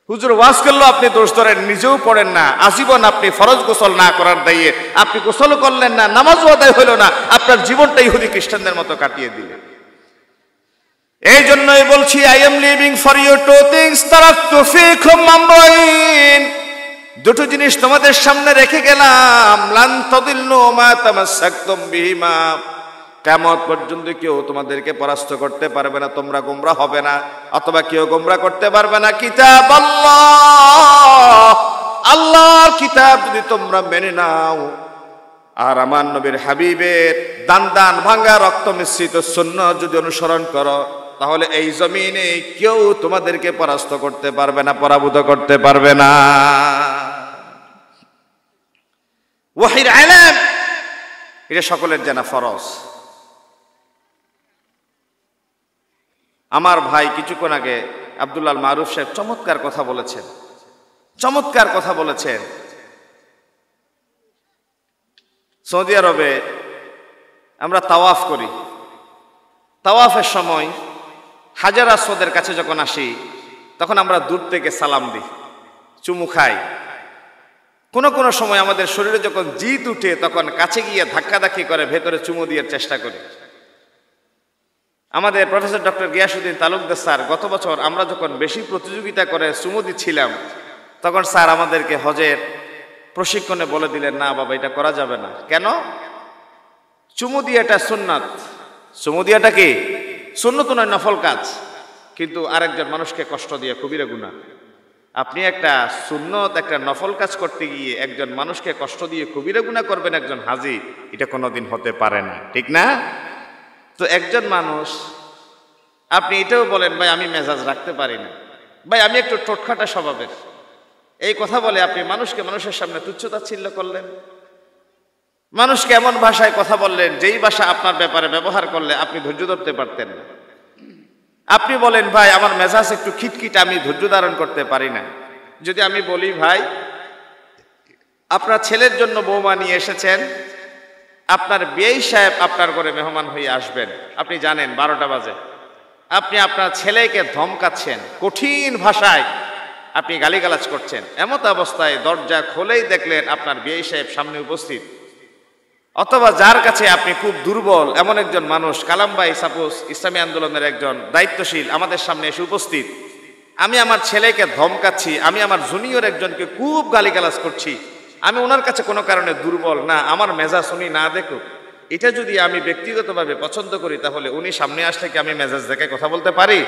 হুজুর ওয়াজ করলো আপনি দোষ ধরেন, নিজেও পড়েন না, আজীবন আপনি ফরজ গোসল না করার দায়ে আপনি গোসল করলেন না, নামাজও আদায় হইল না, আপনার জীবনটা ইহুদি খ্রিস্টানদের মতো কাটিয়ে দিলেন। এই জন্যই বলছি I am living for you two things তারাকতু ফিকুম আমরাইন, দুটো জিনিস তোমাদের সামনে রেখে গেলাম, লান তাদিল্লু মা তামাসসাকতুম বিহিমা, কিয়ামত পর্যন্ত কেউ তোমাদেরকে পরাস্ত করতে পারবে না, তোমরা গোমরা হবে না, অথবা কেউ গোমরা করতে পারবে না। কিতাব আল্লাহ, আল্লাহর কিতাব যদি তোমরা মেনে নাও আর আমার নবীর হাবিবের দান দান ভাঙা রক্ত মিশ্রিত সুন্নাহ যদি অনুসরণ করো, তাহলে এই জমিনে কেউ তোমাদেরকে পরাস্ত করতে পারবে না, পরাভূত করতে পারবে না। ওয়াহির ইলম এটা সকলের জানা ফরজ। আমার ভাই কিছুক্ষণ আগে আব্দুল্লাহ মারুফ সাহেব চমৎকার কথা বলেছেন, চমৎকার কথা বলেছেন। সৌদি আরবে আমরা তাওয়াফ করি, তাওয়াফের সময় হাজার আসওয়াদের কাছে যখন আসি তখন আমরা দূর থেকে সালাম দিই, চুমু খাই। কোনো কোনো সময় আমাদের শরীরে যখন জিদ উঠে তখন কাছে গিয়ে ধাক্কাধাক্কি করে ভেতরে চুমু দেওয়ার চেষ্টা করি। আমাদের professor doctor Giasuddin Talukdar sir গত বছর আমরা যখন বেশি প্রতিযোগিতা করে চুমু দিচ্ছিলাম তখন স্যার আমাদেরকে হজের প্রশিক্ষণে বলে দিলেন, না বাবা এটা করা যাবে না। কেন? চুমু দিয়াটা সুন্নাত। চুমু দিয়াটা কি সুন্নত নয়, নফল কাজ, কিন্তু আরেকজন মানুষকে কষ্ট দিয়ে কবিরা গুনাহ। আপনি একটা সুন্নত একটা নফল কাজ করতে গিয়ে একজন মানুষকে কষ্ট দিয়ে কবিরা গুনাহ করবেন একজন হাজী, এটা কোনোদিন হতে পারে না, ঠিক না? তো একজন মানুষ, আপনি এটাও বলেন ভাই আমি মেজাজ রাখতে পারি না, ভাই আমি একটু টোটখাটা স্বভাবের, এই কথা বলে আপনি মানুষকে মানুষের সামনে তুচ্ছতাচ্ছিল্য করলেন, মানুষকে এমন ভাষায় কথা বললেন যেই ভাষা আপনার ব্যাপারে ব্যবহার করলে আপনি ধৈর্য ধরতে পারতেন না। আপনি বলেন ভাই আমার মেজাজ একটু খিটখিট, আমি ধৈর্য ধারণ করতে পারি না। যদি আমি বলি ভাই আপনার ছেলের জন্য বৌমা নিয়ে এসেছেন, আপনার বিয়াই সাহেব আপনার ঘরে মেহমান হয়ে আসবেন, আপনি জানেন 12টা বাজে, আপনি আপনার ছেলেকে ধমকাচ্ছেন, কঠিন ভাষায় আপনি গালিগালাজ করছেন, এমত অবস্থায় দরজা খুলেই দেখলেন আপনার বিয়াই সাহেব সামনে উপস্থিত, অথবা যার কাছে আপনি খুব দুর্বল এমন একজন মানুষ, কালাম ভাই সাপোজ ইসলামী আন্দোলনের একজন দায়িত্বশীল আমাদের সামনে এসে উপস্থিত, আমি আমার ছেলেকে ধমকাচ্ছি, আমি আমার জুনিয়র একজনকে খুব গালিগালাজ করছি, আমি ওনার কাছে কোনো কারণে দুর্বল না, আমার মেজাজ উনি না দেখুক, এটা যদি আমি ব্যক্তিগতভাবে পছন্দ করি তাহলে উনি সামনে আসলে কি আমি মেজাজ দেখে কথা বলতে পারি?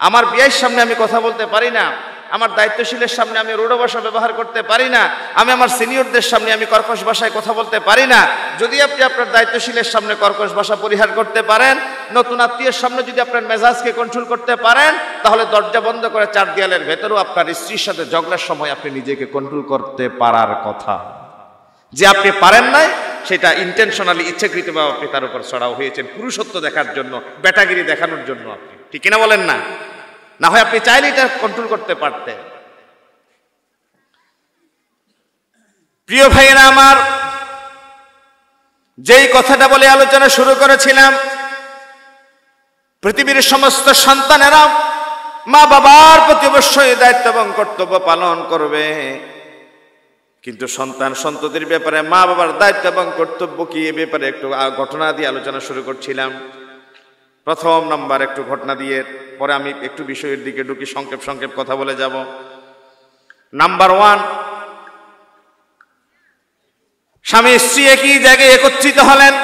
আমার বিয়ের সামনে আমি কথা বলতে পারি না, আমার দায়িত্বশীলের সামনে আমি রূঢ় ভাষা ব্যবহার করতে পারি না, আমি আমার সিনিয়রদের সামনে আমি কর্কশ ভাষায় কথা বলতে পারি না। যদি আপনি আপনার দায়িত্বশীলের সামনে কর্কশ ভাষা পরিহার করতে পারেন, নতুন আত্মীয়ের সামনে যদি আপনার মেজাজকে কন্ট্রোল করতে পারেন, তাহলে দরজা বন্ধ করে 4 দেয়ালের ভেতরেও আপনার স্ত্রীর সাথে ঝগড়ার সময় আপনি নিজেকে কন্ট্রোল করতে পারার কথা। যে আপনি পারেন নাই সেটা ইন্টেনশনালি ইচ্ছাকৃতভাবে আপনি তার উপর চড়াও হয়েছেন পুরুষত্ব দেখার জন্য, বেটাগিরি দেখানোর জন্য, আপনি ঠিক কিনা বলেন না? না হয় আপনি চাইলে এটা কন্ট্রোল করতে পারতেন। প্রিয় ভাইয়েরা আমার, যেই কথাটা বলে আলোচনা শুরু করেছিলাম, পৃথিবীর সমস্ত সন্তানেরা মা বাবার প্রতি অবশ্যই দায়িত্ব এবং কর্তব্য পালন করবে, কিন্তু সন্তান সন্ততির ব্যাপারে মা বাবার দায়িত্ব এবং কর্তব্য কি এ ব্যাপারে একটু ঘটনা দিয়ে আলোচনা শুরু করছিলাম। প্রথম নাম্বার একটু ঘটনা দিয়ে পরে আমি একটু বিষয়ের দিকে ঢুকি, সংক্ষেপ কথা বলে যাব। নাম্বার 1, স্বামী স্ত্রী একই জায়গায় একত্রিত হলেন।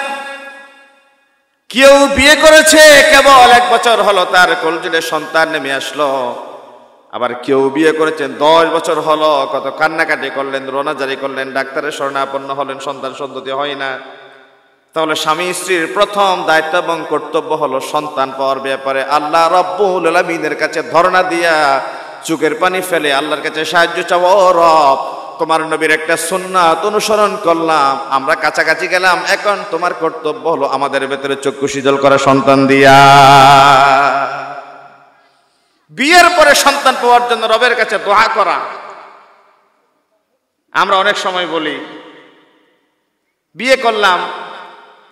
কেউ বিয়ে করেছে কেবল 1 বছর হলো তার কোলজলে সন্তান নেমে আসলো, আবার কেউ বিয়ে করেছেন 10 বছর হলো, কত কান্নাকাটি করলেন, রোনাজারি করলেন, ডাক্তারের শরণাপন্ন হলেন, সন্তান সন্ততি হয় না। তাহলে স্বামী স্ত্রীর প্রথম দায়িত্ব এবং কর্তব্য হলো সন্তান পাওয়ার ব্যাপারে আল্লাহ রাব্বুল আলামিনের কাছে ধরনা দিয়া চোখের পানি ফেলে আল্লাহর কাছে সাহায্য চাও। ও রব, তোমার নবীর একটা সুন্নাত অনুসরণ করলাম, আমরা কাছাকাছি গেলাম, এখন তোমার কর্তব্য হলো আমাদের ভেতরে চক্ষু শীতল করা সন্তান দিয়া। বিয়ের পরে সন্তান পাওয়ার জন্য রবের কাছে দোয়া করা। আমরা অনেক সময় বলি বিয়ে করলাম,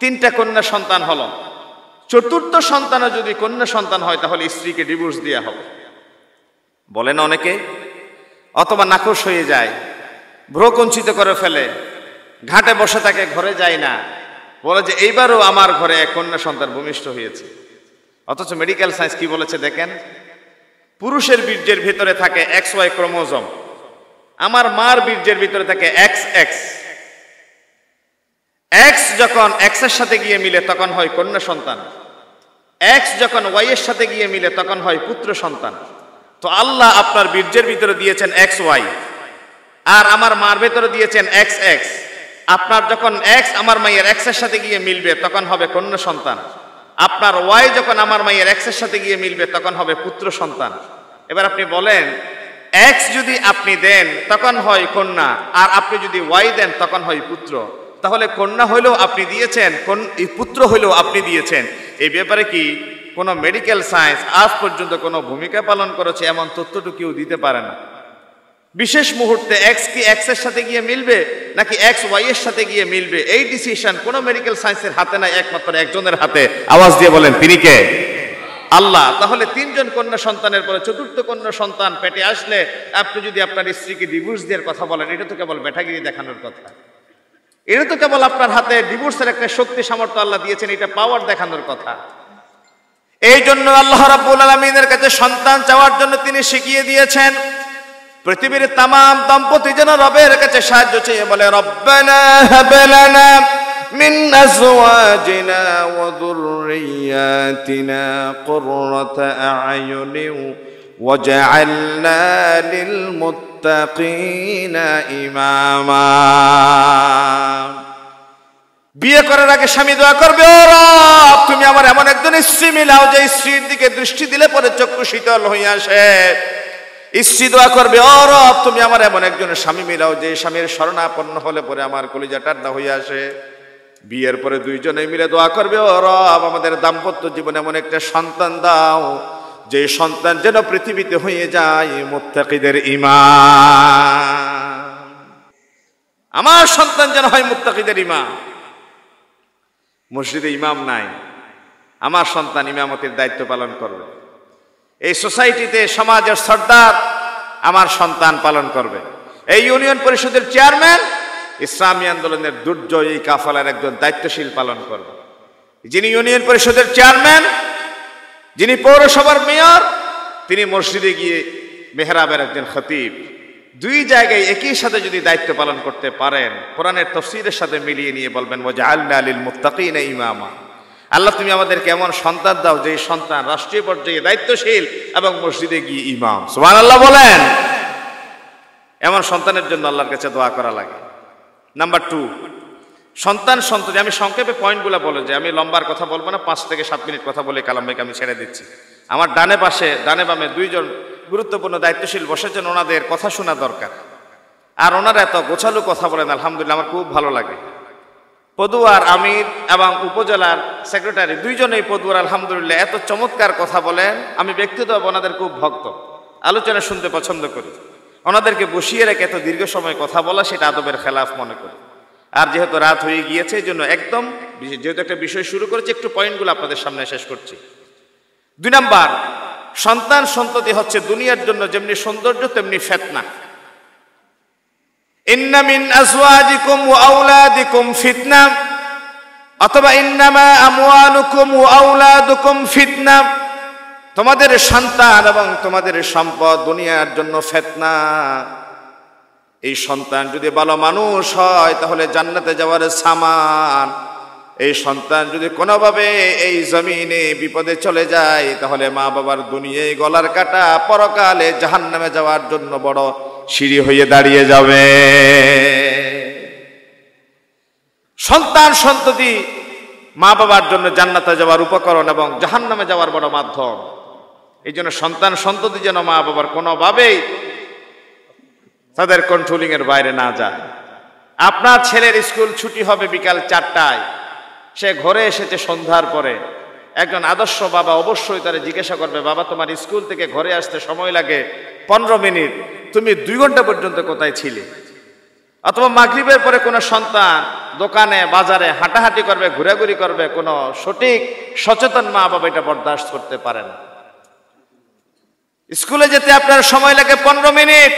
3টা কন্যা সন্তান হলো, 4র্থ সন্তানও যদি কন্যা সন্তান হয় তাহলে স্ত্রীকে ডিভোর্স দেওয়া হবে, বলেন অনেকে। অথবা নাকশ হয়ে যায়, ভ্রুকুঞ্চিত করে ফেলে, ঘাটে বসে থাকে, ঘরে যায় না, বলে যে এইবারও আমার ঘরে এক কন্যা সন্তান ভূমিষ্ঠ হয়েছে। অথচ মেডিকেল সায়েন্স কি বলেছে দেখেন, পুরুষের বীর্যের ভিতরে থাকে XY ক্রোমোজোম, আমার মার বীর্যের ভিতরে থাকে XX। X যখন X এর সাথে গিয়ে মিলে তখন হয় কন্যা সন্তান, X যখন Y এর সাথে গিয়ে মিলে তখন হয় পুত্র সন্তান। তো আল্লাহ আপনার বীর্যের ভিতরে দিয়েছেন XY, আর আমার মার ভেতরে দিয়েছেন XX। আপনার যখন X আমার মায়ের X এর সাথে গিয়ে মিলবে তখন হবে কন্যা সন্তান, আপনার Y যখন আমার মায়ের X এর সাথে গিয়ে মিলবে তখন হবে পুত্র সন্তান। এবার আপনি বলেন, X যদি আপনি দেন তখন হয় কন্যা, আর আপনি যদি Y দেন তখন হয় পুত্র। তাহলে কন্যা হইলেও আপনি দিয়েছেন, পুত্র হইলেও আপনি দিয়েছেন। এই ব্যাপারে কি কোনো মেডিকেল সায়েন্স আজ পর্যন্ত কোনো ভূমিকা পালন করেছে এমন তথ্যটুকু কেউ দিতে পারে না। বিশেষ মুহূর্তে X কি X এর সাথে গিয়ে মিলবে নাকি X Y এর সাথে গিয়ে মিলবে, এই ডিসিশন কোনো মেডিকেল সায়েন্সের হাতে নাই, একমাত্র একজনের হাতে। আওয়াজ দিয়ে বলেন তিনি কে? আল্লাহ। তাহলে 3জন কন্যা সন্তানের পরে 4র্থ কন্যা সন্তান পেটে আসলে আপনি যদি আপনার স্ত্রীকে ডিভোর্স দেওয়ার কথা বলেন, এটা তো কেবল ব্যাটাগিরি দেখানোর কথা, এটা তো কেবল আপনার হাতে ডিভোর্সের একটা শক্তি সামর্থ্য আল্লাহ দিয়েছেন, এটা পাওয়ার দেখানোর কথা। এই জন্য আল্লাহ রাব্বুল আলামিনের কাছে সন্তান চাওয়ার জন্য তিনি শিখিয়ে দিয়েছেন। পৃথিবীর তাম দম্পতি যেন রবের কাছে সাহায্য চেয়ে বলে, রব্বানা হাব লানা মিন আজওয়াজিনা ওয়া যুররিয়াতিনা কুররাতা আ'য়ুনিন ওয়াজআলনা লিল মুত্তাকিনা ইমামা। বিয়ে করার আগে স্বামী দোয়া করবে, ও রব তুমি আমার এমন একজন স্ত্রী মিলাও যে স্ত্রীর দিকে দৃষ্টি দিলে পরে চক্ষু শীতল হয়ে আসে। স্ত্রী দোয়া করবে, ও রব তুমি আমার এমন একজন স্বামী মিলাও যে স্বামীর শরণাপন্ন হলে পরে আমার কলিজা ঠান্ডা হয়ে আসে। বিয়ের পরে 2জনে মিলে দোয়া করবে, ও রব আমাদের দাম্পত্য জীবনে এমন একটা সন্তান দাও যে সন্তান যেন পৃথিবীতে হয়ে যায় মুত্তাকিদের ইমাম। আমার সন্তান যেন হয় মুত্তাকিদের ইমাম। মসজিদে ইমাম নাই, আমার সন্তান ইমামতির দায়িত্ব পালন করবে। এই সোসাইটিতে সমাজের সর্দার আমার সন্তান পালন করবে। এই ইউনিয়ন পরিষদের চেয়ারম্যান ইসলামী আন্দোলনের দুর্জয় এই কাফেলার একজন দায়িত্বশীল পালন করবে। যিনি ইউনিয়ন পরিষদের চেয়ারম্যান, যিনি পৌরসভার মেয়র, তিনি মসজিদে গিয়ে মেহরাবের একজন খতিব। 2 জায়গায় একই সাথে যদি দায়িত্ব পালন করতে পারেন, কোরআনের তাফসীরের সাথে মিলিয়ে নিয়ে বলবেন ওয়াজআলনা লিল মুত্তাকিনা ইমামা। আল্লাহ তুমি আমাদেরকে এমন সন্তান দাও যে সন্তান রাষ্ট্রীয় পর্যায়ে দায়িত্বশীল এবং মসজিদে গিয়ে ইমাম। সুবহানাল্লাহ বলেন। এমন সন্তানের জন্য আল্লাহর কাছে দোয়া করা লাগে। নাম্বার 2, সন্তান সন্ততি। আমি সংক্ষেপে পয়েন্টগুলো বলে যে আমি লম্বার কথা বলবো না, 5 থেকে 7 মিনিট কথা বলে কালাম ভাইকে আমি ছেড়ে দিচ্ছি। আমার ডানে বামে 2জন গুরুত্বপূর্ণ দায়িত্বশীল বসেছেন, ওনাদের কথা শোনা দরকার। আর ওনারা এত গোছালো কথা বলেন, আলহামদুলিল্লাহ আমার খুব ভালো লাগে। পদুয়ার আমির এবং উপজেলার সেক্রেটারি 2জনেই পদুয়ার আলহামদুলিল্লাহ এত চমৎকার কথা বলেন। আমি ব্যক্তিগতভাবে ওনাদের খুব ভক্ত, আলোচনা শুনতে পছন্দ করি। ওনাদেরকে বসিয়ে রেখে এত দীর্ঘ সময় কথা বলা সেটা আদবের খেলাফ মনে করি। আর যেহেতু রাত হয়ে গিয়েছে এই জন্য একদম যেহেতু একটা বিষয় শুরু করেছি একটু পয়েন্টগুলো আপনাদের সামনে শেষ করছি। 2 নাম্বার, সন্তান সন্ততি হচ্ছে দুনিয়ার জন্য যেমনি সৌন্দর্য তেমনি ফিতনা। ইন্না মিন আজওয়াজিকুম ওয়া আওলাদিকুম ফিতনা, অথবা ইন্নামা আমওয়ালুকুম ওয়া আওলাদুকুম ফিতনা। তোমাদের সন্তান এবং তোমাদের সম্পদ দুনিয়ার জন্য ফিতনা। এই সন্তান যদি ভালো মানুষ হয় তাহলে জান্নাতে যাওয়ার সামান। এই সন্তান যদি কোনোভাবে এই জমিনে বিপদে চলে যায় তাহলে মা বাবার দুনিয়ায় গলার কাটা, পরকালে জাহান্নামে যাওয়ার জন্য বড় সিঁড়ি হয়ে দাঁড়িয়ে যাবে। সন্তান সন্ততি মা বাবার জন্য জান্নাতে যাওয়ার উপকরণ এবং জাহান্নামে যাওয়ার বড় মাধ্যম। এই জন্য সন্তান সন্ততি যেন মা বাবার কোনোভাবেই তাদের কন্ট্রোলিং এর বাইরে না যায়। আপনার ছেলের স্কুল ছুটি হবে বিকাল 4টায়, সে ঘরে এসেছে সন্ধ্যার পরে। একজন আদর্শ বাবা অবশ্যই তারা জিজ্ঞাসা করবে, বাবা তোমার স্কুল থেকে ঘরে আসতে সময় লাগে 15 মিনিট, তুমি 2 ঘন্টা পর্যন্ত কোথায় ছিলে? অথবা মাগরিবের পরে কোনো সন্তান দোকানে বাজারে হাঁটাহাঁটি করবে, ঘোরাঘুরি করবে, কোনো সঠিক সচেতন মা বাবা এটা বরদাস্ত করতে পারে না। স্কুলে যেতে আপনার সময় লাগে 15 মিনিট,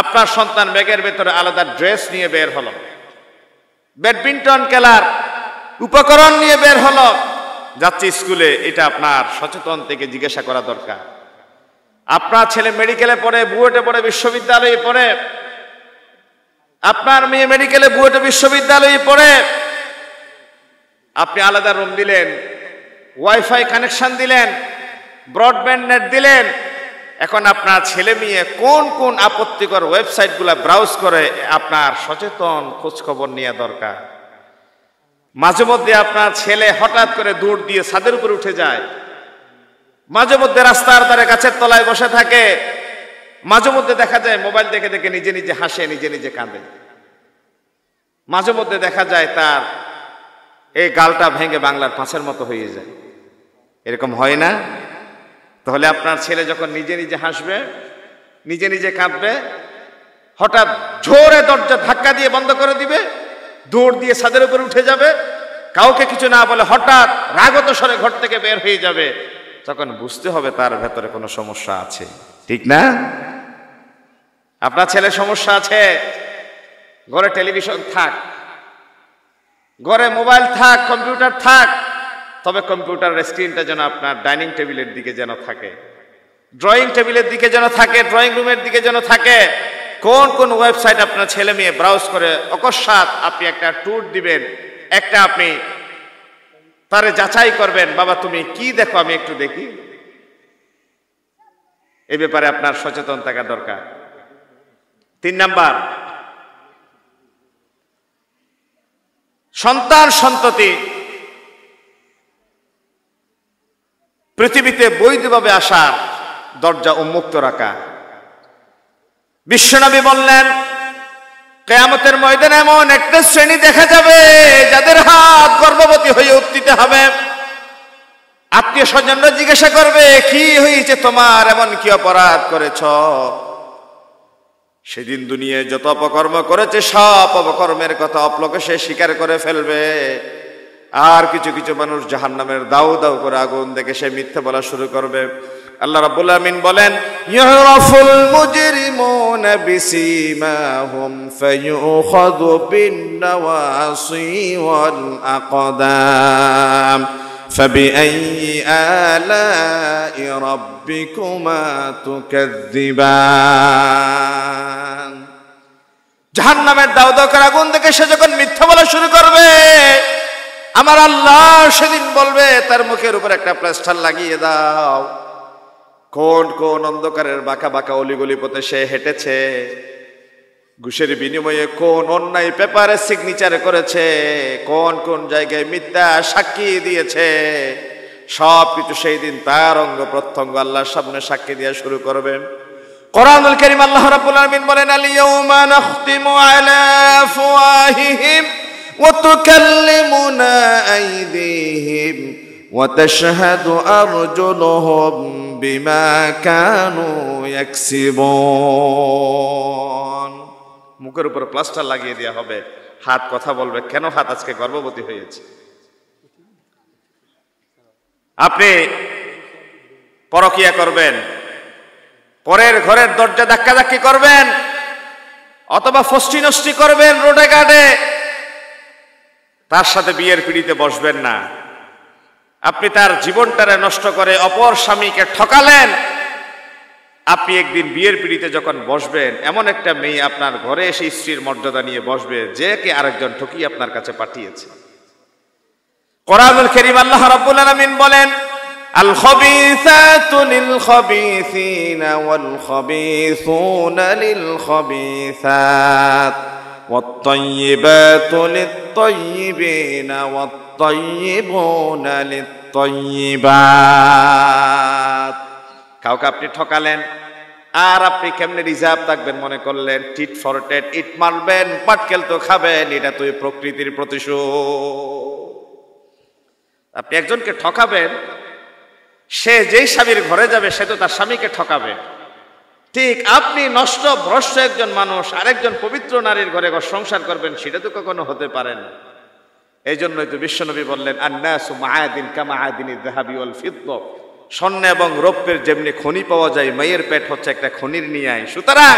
আপনার সন্তান ব্যাগের ভেতরে আলাদা ড্রেস নিয়ে বের হলো, ব্যাডমিন্টন খেলার উপকরণ নিয়ে বের হলো, যাচ্ছে স্কুলে। এটা আপনার সচেতন থেকে জিজ্ঞাসা করা দরকার। আপনার ছেলে মেডিকেলে পড়ে, বুয়েটে পড়ে, বিশ্ববিদ্যালয়ে পড়ে, আপনার মেয়ে মেডিকেলে বুয়েটে বিশ্ববিদ্যালয়ে পড়ে, আপনি আলাদা রুম দিলেন, ওয়াইফাই কানেকশন দিলেন, ব্রডব্যান্ড নেট দিলেন। এখন আপনার ছেলে মেয়ে কোন কোন আপত্তিকর ওয়েবসাইটগুলো ব্রাউজ করে আপনার সচেতন খোঁজখবর নেওয়া দরকার। মাঝে মধ্যে আপনার ছেলে হঠাৎ করে দৌড় দিয়ে ছাদের উপরে উঠে যায়, মাঝে মধ্যে রাস্তার ধারে গাছের তলায় বসে থাকে, মাঝে মধ্যে দেখা যায় মোবাইল দেখে দেখে নিজে নিজে হাসে, নিজে নিজে কাঁদে, মাঝে মধ্যে দেখা যায় তার এই গালটা ভেঙে বাংলার পাঁচের মতো হয়ে যায়। এরকম হয় না? তাহলে আপনার ছেলে যখন নিজে নিজে হাসবে, নিজে নিজে কাঁদবে, হঠাৎ জোরে দরজা ধাক্কা দিয়ে বন্ধ করে দিবে, দৌড় দিয়ে ছাদের উপরে উঠে যাবে, কাউকে কিছু না বলে হঠাৎ রাগত স্বরে ঘর থেকে বের হয়ে যাবে, তখন বুঝতে হবে তার ভেতরে কোনো সমস্যা আছে, ঠিক না? আপনার ছেলের সমস্যা আছে। ঘরে টেলিভিশন থাক, ঘরে মোবাইল থাক, কম্পিউটার থাক, তবে কম্পিউটারের স্ক্রিনটা যেন আপনার ডাইনিং টেবিলের দিকে যেন থাকে, ড্রয়িং টেবিলের দিকে যেন থাকে, ড্রয়িং রুমের দিকে যেন থাকে। কোন কোন ওয়েবসাইট আপনার ছেলে মেয়ে ব্রাউজ করে অকস্মাৎ আপনি একটা ট্যুর দিবেন, একটা আপনি তারে যাচাই করবেন, বাবা তুমি কি দেখো আমি একটু দেখি। এই ব্যাপারে আপনার সচেতন থাকা দরকার। 3 নাম্বার, সন্তান সন্ততি পৃথিবীতে বৈধভাবে আসার দরজা উন্মুক্ত রাখা। বিশ্বনবী বললেন, কিয়ামতের ময়দানে এমন একটা শ্রেণী দেখা যাবে যাদের হাত গর্ভবতী হয়ে উত্থিত হবে। আত্মীয় স্বজনরা জিজ্ঞাসা করবে, কি হয়েছে তোমার, এমন কি অপরাধ করেছ? সেদিন দুনিয়ায় যত অপকর্ম করেছে সব অপকর্মের কথা অপ্রকাশ্যে স্বীকার করে ফেলবে। আর কিছু কিছু মানুষ জাহান্নামের দাউ দাউ করে আগুন দেখে সে মিথ্যা বলা শুরু করবে। আল্লাহ রাব্বুল আমিন বলেন, ইউরাফুল মুজরিমুনা বিসীমাহুম ফায়ুখাযু বিন-নাওয়াসি ওয়াল আকদাম ফাবিআইয়ি আলা'i রাব্বিকুমা তুকাযযিবান। জাহান্নামের দাউ দাউ করে আগুন দেখে সে যখন মিথ্যা বলা শুরু করবে, আমার আল্লাহ সেদিন বলবে তার মুখের উপর একটা প্লাস্টার লাগিয়ে দাও। কোন কোন অন্ধকারের বাঁকা বাঁকা অলিগলি পথে সে হেঁটেছে, ঘুষের বিনিময়ে কোন অন্যায় পেপারে সিগনেচার করেছে, কোন কোন জায়গায় মিথ্যা সাক্ষী দিয়েছে, সব কিছু সেই দিন তার অঙ্গ প্রত্যঙ্গ আল্লাহর সামনে সাক্ষী দেওয়া শুরু করবে। কোরআনুল কারীম আল্লাহ রাব্বুল আলামিন বলেন, আল ইয়াউমা নাখতিমু আলা আফওয়াহিহিম ওয়া তুকাল্লিমুনা আইদিহিম ওয়া তাশহাদু আরজুলুহুম বিমা কানু ইয়াকসিবুন। মুখের উপর প্লাস্টার লাগিয়ে দেওয়া হবে, হাত কথা বলবে। কেন হাত আজকে গর্ভবতী হয়েছে? আপনি পরকিয়া করবেন, পরের ঘরের দরজা ধাক্কাধাক্কি করবেন, অথবা ফষ্টি নষ্টি করবেন রোডে ঘাটে, তার সাথে বিয়ের পিড়িতে বসবেন না। আপনি তার জীবনটারে নষ্ট করে অপর স্বামীকে ঠকালেন, আপনি একদিন বিয়ের পিড়িতে যখন বসবেন, এমন একটা মেয়ে আপনার ঘরে এসে স্ত্রীর মর্যাদা নিয়ে বসবে যে কে আরেকজন ঠকিয়ে আপনার কাছে পাঠিয়েছে। কোরআনুল কারীম আল্লাহ রাব্বুল আলামিন বলেন, আল খাবিসাতু লিল খাবিসিনা ওয়াল খাবিসুনা লিল খাবিসাত ওয়াত তাইয়্যিবাতু লিত তাইয়্যিবিনা ওয়াত তাইয়্যিবুনা লিত তাইয়্যিবাত। কাউকে আপনি ঠকালেন, আর আপনি কেমনে রিজার্ভ থাকবেন মনে করলেন, টিট ফর টেট, ইট মারবেন, পাটকেল তো খাবেন, এটা তো প্রকৃতির প্রতিশোধ। আপনি একজনকে ঠকাবেন, সে যেই স্বামীর ঘরে যাবে সে তো তার স্বামীকে ঠকাবে। ঠিক আপনি নষ্ট ভ্রষ্ট একজন মানুষ আরেকজন পবিত্র নারীর ঘরে সংসার করবেন, সেটা তো কখনো হতে পারে না। এই জন্যই তো বিশ্বনবী বললেন, আন্নাসু মাআদিন কামাআদিনিয যাহাবি ওয়াল ফিদ্দা, স্বর্ণ এবং রৌপ্যের যেমনি খনি পাওয়া যায়, মায়ের পেট হচ্ছে একটা খনির নিয়াই। সুতরাং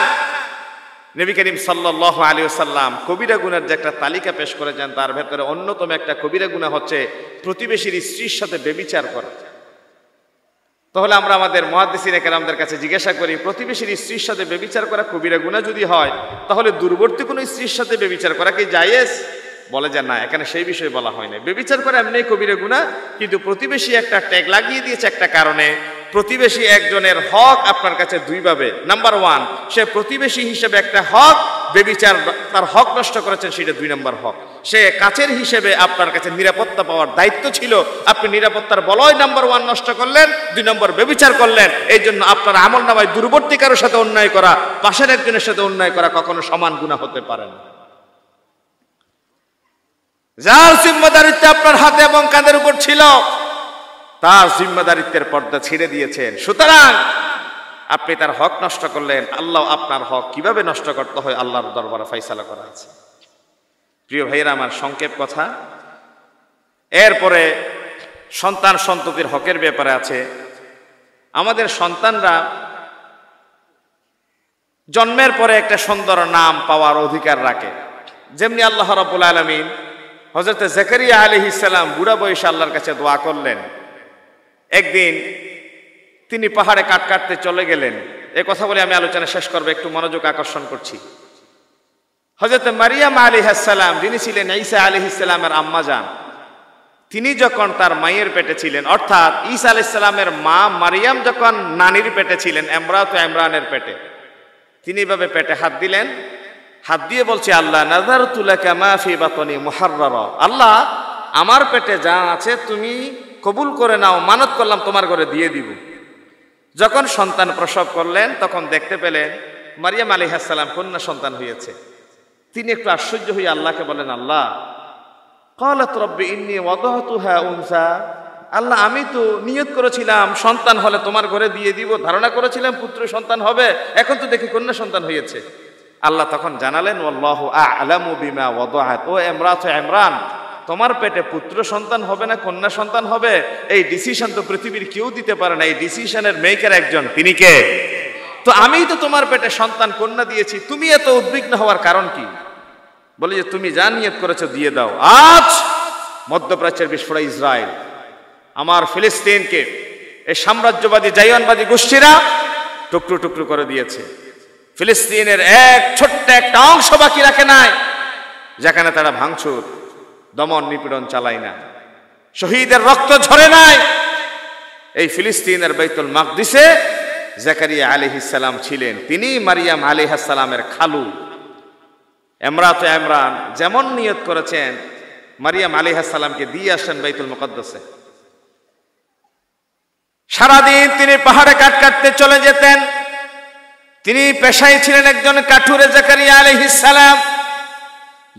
নবী করিম সাল্লাল্লাহু আলাইহি ওয়াসাল্লাম কবিরা গুনার যে একটা তালিকা পেশ করেছেন, তার ভেতরে অন্যতম একটা কবিরা গুনাহ হচ্ছে প্রতিবেশীর স্ত্রীর সাথে ব্যভিচার করা। তাহলে আমরা আমাদের মুহাদ্দিসিনে কেরামদের কাছে জিজ্ঞাসা করি, প্রতিবেশীর স্ত্রীর সাথে ব্যভিচার করা কবিরা গুনাহ যদি হয়, তাহলে দূরবর্তী কোনো স্ত্রীর সাথে ব্যভিচার করা কি জায়েজ? বলে যে না, এখানে সেই বিষয়ে বলা হয় না। ব্যভিচার করা এমনি কবিরা গুনাহ, কিন্তু প্রতিবেশী একটা ট্যাগ লাগিয়ে দিয়েছে একটা কারণে। প্রতিবেশী একজনের হক আপনার কাছে দুইভাবে। নাম্বার ওয়ান, সে প্রতিবেশী হিসেবে একটা হক, ব্যভিচার তার হক নষ্ট করেছেন, সেটা 2 নম্বর হক। সে কাছের হিসেবে আপনার কাছে নিরাপত্তা পাওয়ার দায়িত্ব ছিল, আপনি নিরাপত্তার বলয় নাম্বার 1 নষ্ট করলেন, 2 নম্বর ব্যভিচার করলেন। এই জন্য আপনার আমল নামায় দূরবর্তী কারোর সাথে অন্যায় করা, পাশের একজনের সাথে অন্যায় করা কখনো সমান গুনাহ হতে পারে না। যার জিম্মাদারিত্ব আপনার হাতে এবং কাঁধের উপর ছিল, তার জিম্মাদারিত্বের পর্দা ছেড়ে দিয়েছেন। সুতরাং আপনি তার হক নষ্ট করলেন। আল্লাহ আপনার হক কিভাবে নষ্ট করতে হয় আল্লাহর দরবারে ফয়সালা করা আছে। প্রিয় ভাইয়েরা আমার, সংক্ষেপ কথা। এরপরে সন্তান সন্ততির হকের ব্যাপারে আছে। আমাদের সন্তানরা জন্মের পরে একটা সুন্দর নাম পাওয়ার অধিকার রাখে। যেমনি আল্লাহ রাব্বুল আলামিন হযরত জাকারিয়া আলাইহিস সালাম বুড়া বয়সে আল্লাহর কাছে দোয়া করলেন। একদিন তিনি পাহাড়ে কাঠ কাটতে চলে গেলেন। এই কথা বলে আমি আলোচনা শেষ করব, একটু মনোযোগ আকর্ষণ করছি। হযরত মারিয়াম আলাইহিস সালাম, যিনি ছিলেন ঈসা আলাইহিস সালামের আম্মা জান, তিনি যখন তার মায়ের পেটে ছিলেন, অর্থাৎ ঈসা আলাইহিস সালামের মা মারিয়াম যখন নানির পেটে ছিলেন, ইমরানের পেটে, তিনি এভাবে পেটে হাত দিলেন। হাত দিয়ে বলছে, আল্লাহ নাযারতু লাকা মা ফি বাতনি মুহাররারা, আল্লাহ আমার পেটে যা আছে তুমি কবুল করে নাও, মানত করলাম তোমার ঘরে দিয়ে দিব। যখন সন্তান প্রসব করলেন, তখন দেখতে পেলেন মারিয়াম আলাইহিস সালাম কন্যা সন্তান হয়েছে। তিনি একটু আশ্চর্য হয়ে আল্লাহকে বলেন, আল্লাহ ক্বালাত রাব্বি ইন্নী ওয়াদাতুহা উনসা, আল্লাহ আমি তো নিয়ত করেছিলাম সন্তান হলে তোমার ঘরে দিয়ে দিব, ধারণা করেছিলাম পুত্র সন্তান হবে, এখন তো দেখি কন্যা সন্তান হয়েছে। আল্লাহ তখন জানালেন, ওয়াল্লাহু আ'লামু বিমা ওয়াদাআত, ও ইমরান, তোমার পেটে পুত্র সন্তান হবে না কন্যা সন্তান হবে, এই ডিসিশন তো পৃথিবীর কেউ দিতে পারে না। এই ডিসিশনের মেকার একজন, তিনি কে? তো আমি তো তোমার পেটে সন্তান কন্যা দিয়েছি, তুমি এত উদ্বিগ্ন হওয়ার কারণ কি? বলে যে তুমি যা নিয়ত করেছো দিয়ে দাও। আজ মধ্যপ্রাচ্যের বিস্ফোরক ইসরায়েল আমার ফিলিস্তিনকে এই সাম্রাজ্যবাদী জাইওয়ানবাদী গোষ্ঠীরা টুকরো টুকরো করে দিয়েছে। ফিলিস্তিনের এক ছোট্ট একটা অংশ বাকি রাখে নাই যেখানে তারা ভাঙচুর দমন নিপীড়ন চালায় না, শহীদের রক্ত ঝরে নাই। এই ফিলিস্তিনের বাইতুল মাকদিসে জাকারিয়া আলাইহিস সালাম ছিলেন, তিনি মারিয়াম আলাইহিস সালামের খালু। ইমরান যেমন নিয়ত করেছেন মারিয়াম আলাইহিস সালামকে দিয়ে আসেন বাইতুল মুকদ্দাসে। সারাদিন তিনি পাহাড়ে কাঠ কাটতে চলে যেতেন। তিনি পেশায় ছিলেন একজন কাঠুরে। জাকারিয়া আলাইহিস সালাম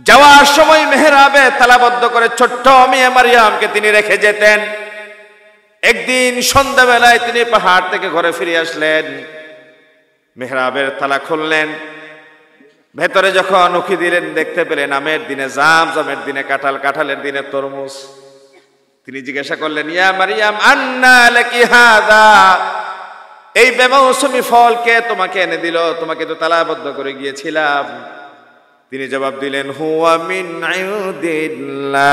যাওয়ার সময় মেহরাবে তালাবদ্ধ করে ছোট্ট মেয়ে মারিয়ামকে তিনি রেখে যেতেন। একদিন সন্ধ্যাবেলায় তিনি পাহাড় থেকে ঘরে ফিরে আসলেন, মেহরাবের তালা খুললেন, ভেতরে যখন উকি দিলেন দেখতে পেলেন আমের দিনে জাম, জামের দিনে কাঁঠাল, কাঁঠালের দিনে তরমুজ। তিনি জিজ্ঞাসা করলেন, ইয়া মারিয়াম আন্না লাকি হাযা, এই বেমৌসুমি ফল কে তোমাকে এনে দিল? তোমাকে তো তালাবদ্ধ করে গিয়েছিলাম। তিনি জবাব দিলেন, হুয়া মিন ইনদিল্লাহ।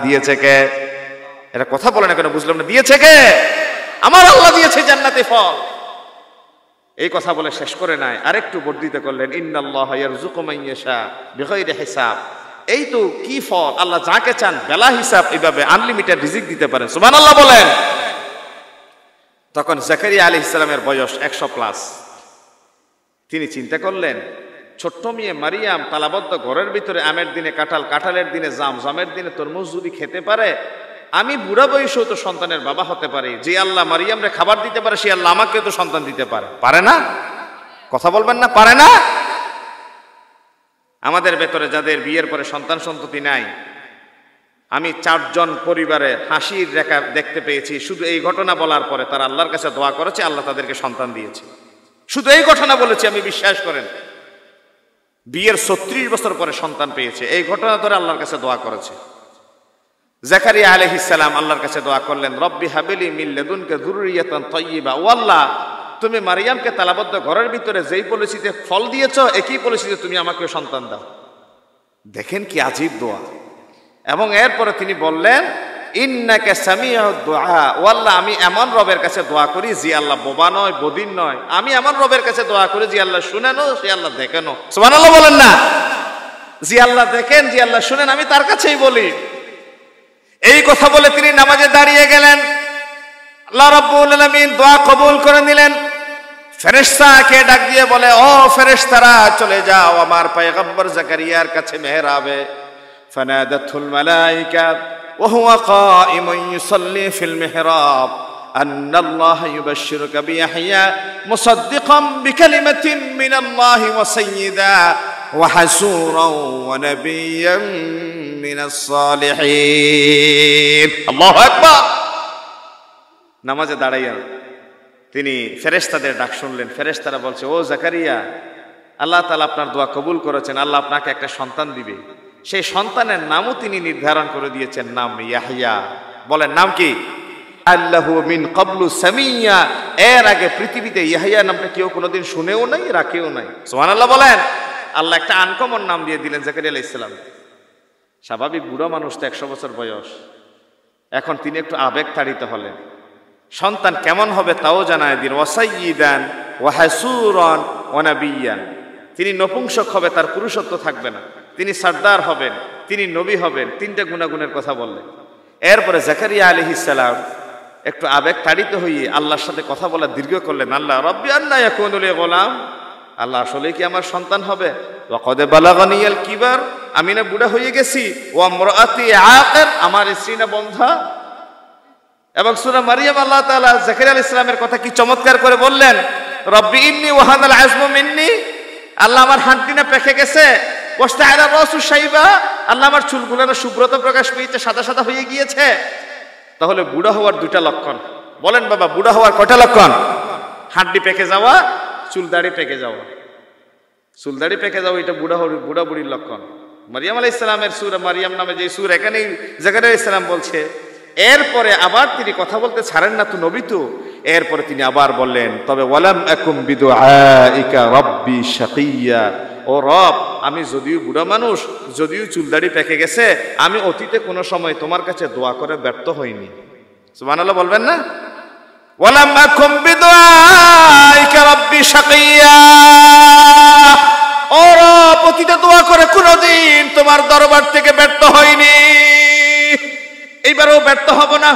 দিয়েছে কে? এটা কথা বলে না কেন, বুঝলাম না। দিয়েছে কে? আমার আল্লাহ দিয়েছে জান্নাতি ফল। এই কথা বলে শেষ করে নাই, আরেকটু বর্ধিত করলেন, ইন্নাল্লাহা ইয়ারযুকু মান ইয়াশা বিগাইরি হিসাব। এই তো কি ফল, আল্লাহ যাকে চান বেলা হিসাব এইভাবে আনলিমিটেড রিজিক দিতে পারেন। সুবহানাল্লাহ বলেন। তখন জাকারিয়া আলাইহিস সালামের বয়স 100+। তিনি চিন্তা করলেন, ছোট্ট মেয়ে মারিয়াম তালাবদ্ধ ঘরের ভিতরে আমের দিনে কাঁঠাল, কাঁঠালের দিনে জাম, জামের দিনে তরমুজ যদি খেতে পারে, আমি বুড়া বয়সেও তো সন্তানের বাবা হতে পারি। যে আল্লাহ মারিয়ামরে খাবার দিতে পারে, সে আল্লাহ আমাকে তো সন্তান দিতে পারে। পারে না? কথা বলবেন না, পারে না? আমাদের ভেতরে যাদের বিয়ের পরে সন্তান সন্ততি নাই, আমি 4 জন পরিবারে হাসির রেখা দেখতে পেয়েছি। শুধু এই ঘটনা বলার পরে তারা আল্লাহর কাছে দোয়া করেছে, আল্লাহ তাদেরকে সন্তান দিয়েছে। শুধু এই ঘটনা বলেছি, আমি বিশ্বাস করেন বিয়ের 36 বছর পরে সন্তান পেয়েছে। এই ঘটনা ধরে আল্লাহর কাছে দোয়া করেছে। জাকারিয়া আলাইহিস সালাম আল্লাহর কাছে দোয়া করলেন, রব্বি হাবিলি মিন লাদুনকা যুররিয়াতান তাইয়্যিবা। ও আল্লাহ, তুমি মারিয়ামকে তালাবদ্ধ ঘরের ভিতরে যেই পলিসিতে ফল দিয়েছো, একই পলিসিতে তুমি আমাকে সন্তান দাও। দেখেন কি আজীব দোয়া। এবং এরপরে তিনি বললেন, ইন্নাকা সামিউদ দুআ। ও আল্লাহ, আমি এমন রবের কাছে দোয়া করি যে আল্লাহ বোবা নয়, বদিন নয়। আমি এমন রবের কাছে দোয়া করি যে আল্লাহ শুনেনও, সে আল্লাহ দেখেনও। সুবহানাল্লাহ বলেন না? যে আল্লাহ দেখেন, যে আল্লাহ শুনেন, আমি তার কাছেই বলি। এই কথা বলে তিনি নামাজে দাঁড়িয়ে গেলেন। আল্লাহ রাব্বুল আলামিন দোয়া কবুল করে নিলেন। ফেরেশতাকে ডাক দিয়ে বলে, ও ফেরেশতারা চলে যাও আমার পয়গম্বর জাকারিয়ার কাছে মেহরাবে। ফানাদাতুল মালায়েকা ওয়া হুয়া কাইমুন ইউসাল্লি ফিল মিহরাব আন্নাল্লাহা ইউবাশশিরুকা বিয়াহইয়া মুসাদ্দিকাম বিকালিমাতিন মিনাল্লাহি ওয়া সাইয়্যিদা ওয়া হাসূরান ওয়া নাবিয়্যান মিনাস সালিহিন। আল্লাহু আকবার। নামাজে দাঁড়াইয়া তিনি ফেরেশতাদের ডাক শুনলেন। ফেরেশতারা বলছে, ও জাকারিয়া, আল্লাহ তাআলা আপনার দোয়া কবুল করেছেন, আল্লাহ আপনাকে একটা সন্তান দিবে। সেই সন্তানের নামও তিনি নির্ধারণ করে দিয়েছেন, নাম ইয়াহইয়া। বলেন নাম কি? আল্লাহু মিন ক্বাবলু সামিয়া। এর আগে পৃথিবীতে ইয়াহইয়া নামটা কেউ কোনোদিন শুনেও নাই, রাখেও নাই। সুবহানাল্লাহ বলেন। আল্লাহ একটা আনকমন নাম দিয়ে দিলেন জাকারিয়া আলাইহিস সালাম। স্বাভাবিক বুড়া মানুষ তো 100 বছর বয়স। এখন তিনি একটু আবেগ তাড়িত হলেন। সন্তান কেমন হবে তাও জানায় দিন। ওয়াসাইয়িদান ওয়া হাসূরান ওয়া নাবিয়্যান। তিনি নপুংসক হবে, তার পুরুষত্ব থাকবে না। তিনি সর্দার হবেন, তিনি নবী হবেন। 3টা গুণাগুণের কথা বললেন। এরপরে জাকারিয়া আলাইহিস সালাম একটু আবেগ তাড়িত হয়ে আল্লাহর সাথে কথা বলা দীর্ঘ করলেন। আল্লাহ রব্বি আন্না ইয়াকুনু লি গোলাম। আল্লাহ, আসলে কি আমার সন্তান হবে? ওয়া কদ বালাগানিয়াল কিবার। আমি না বুড়া হয়ে গেছি। ওয়া ইমরাআতি আকির। আমার স্ত্রী না বন্ধা। এবং সূরা মারিয়াম আল্লাহ তাআলা জাকারিয়া আলাইহিস সালামের কথা কি চমৎকার করে বললেন, রব্বি ইন্নী ওয়াহানাল আযমু মিন্নি। আল্লাহ, আমার হাড্ডি না পেকে গেছে। ওয়াস্তাআলা রাসু শাইবা। আল্লাহ, আমার চুলগুলো না শুভ্রতা প্রকাশ পেয়েছে, সাদা সাদা হয়ে গিয়েছে। তাহলে বুড়া হওয়ার 2টা লক্ষণ। বলেন বাবা, বুড়া হওয়ার কয়টা লক্ষণ? হাড্ডি পেকে যাওয়া, চুল দাড়ি পেকে যাওয়া। চুল দাড়ি পেকে যাওয়া এটা বুড়া বুড়ির লক্ষণ। মারিয়াম আলাইহিস সালামের সূরা মারিয়াম নামে যে সূরা, এখানেই জাকারিয়া আলাইহিস সালাম বলছে। এরপরে আবার তিনি কথা বলতে ছাড়েন না, তো নবী তো। এরপরে তিনি আবার বললেন, তবে ওয়ালাম আকুম বিদুআইকা রাব্বি শাকিয়্যা। ও রব, আমি যদিও বুড়া মানুষ, যদিও চুলদাড়ি পেকে গেছে, আমি অতীতে কোনো সময় তোমার কাছে দোয়া করে ব্যর্থ হইনি। সুবহানাল্লাহ বলবেন না? ওয়ালাম আকুম বিদুআইকা রাব্বি শাকিয়্যা। ও রব, অতীতে দোয়া করে কোনোদিন তোমার দরবার থেকে ব্যর্থ হইনি, এইবারও ব্যর্থ হব না।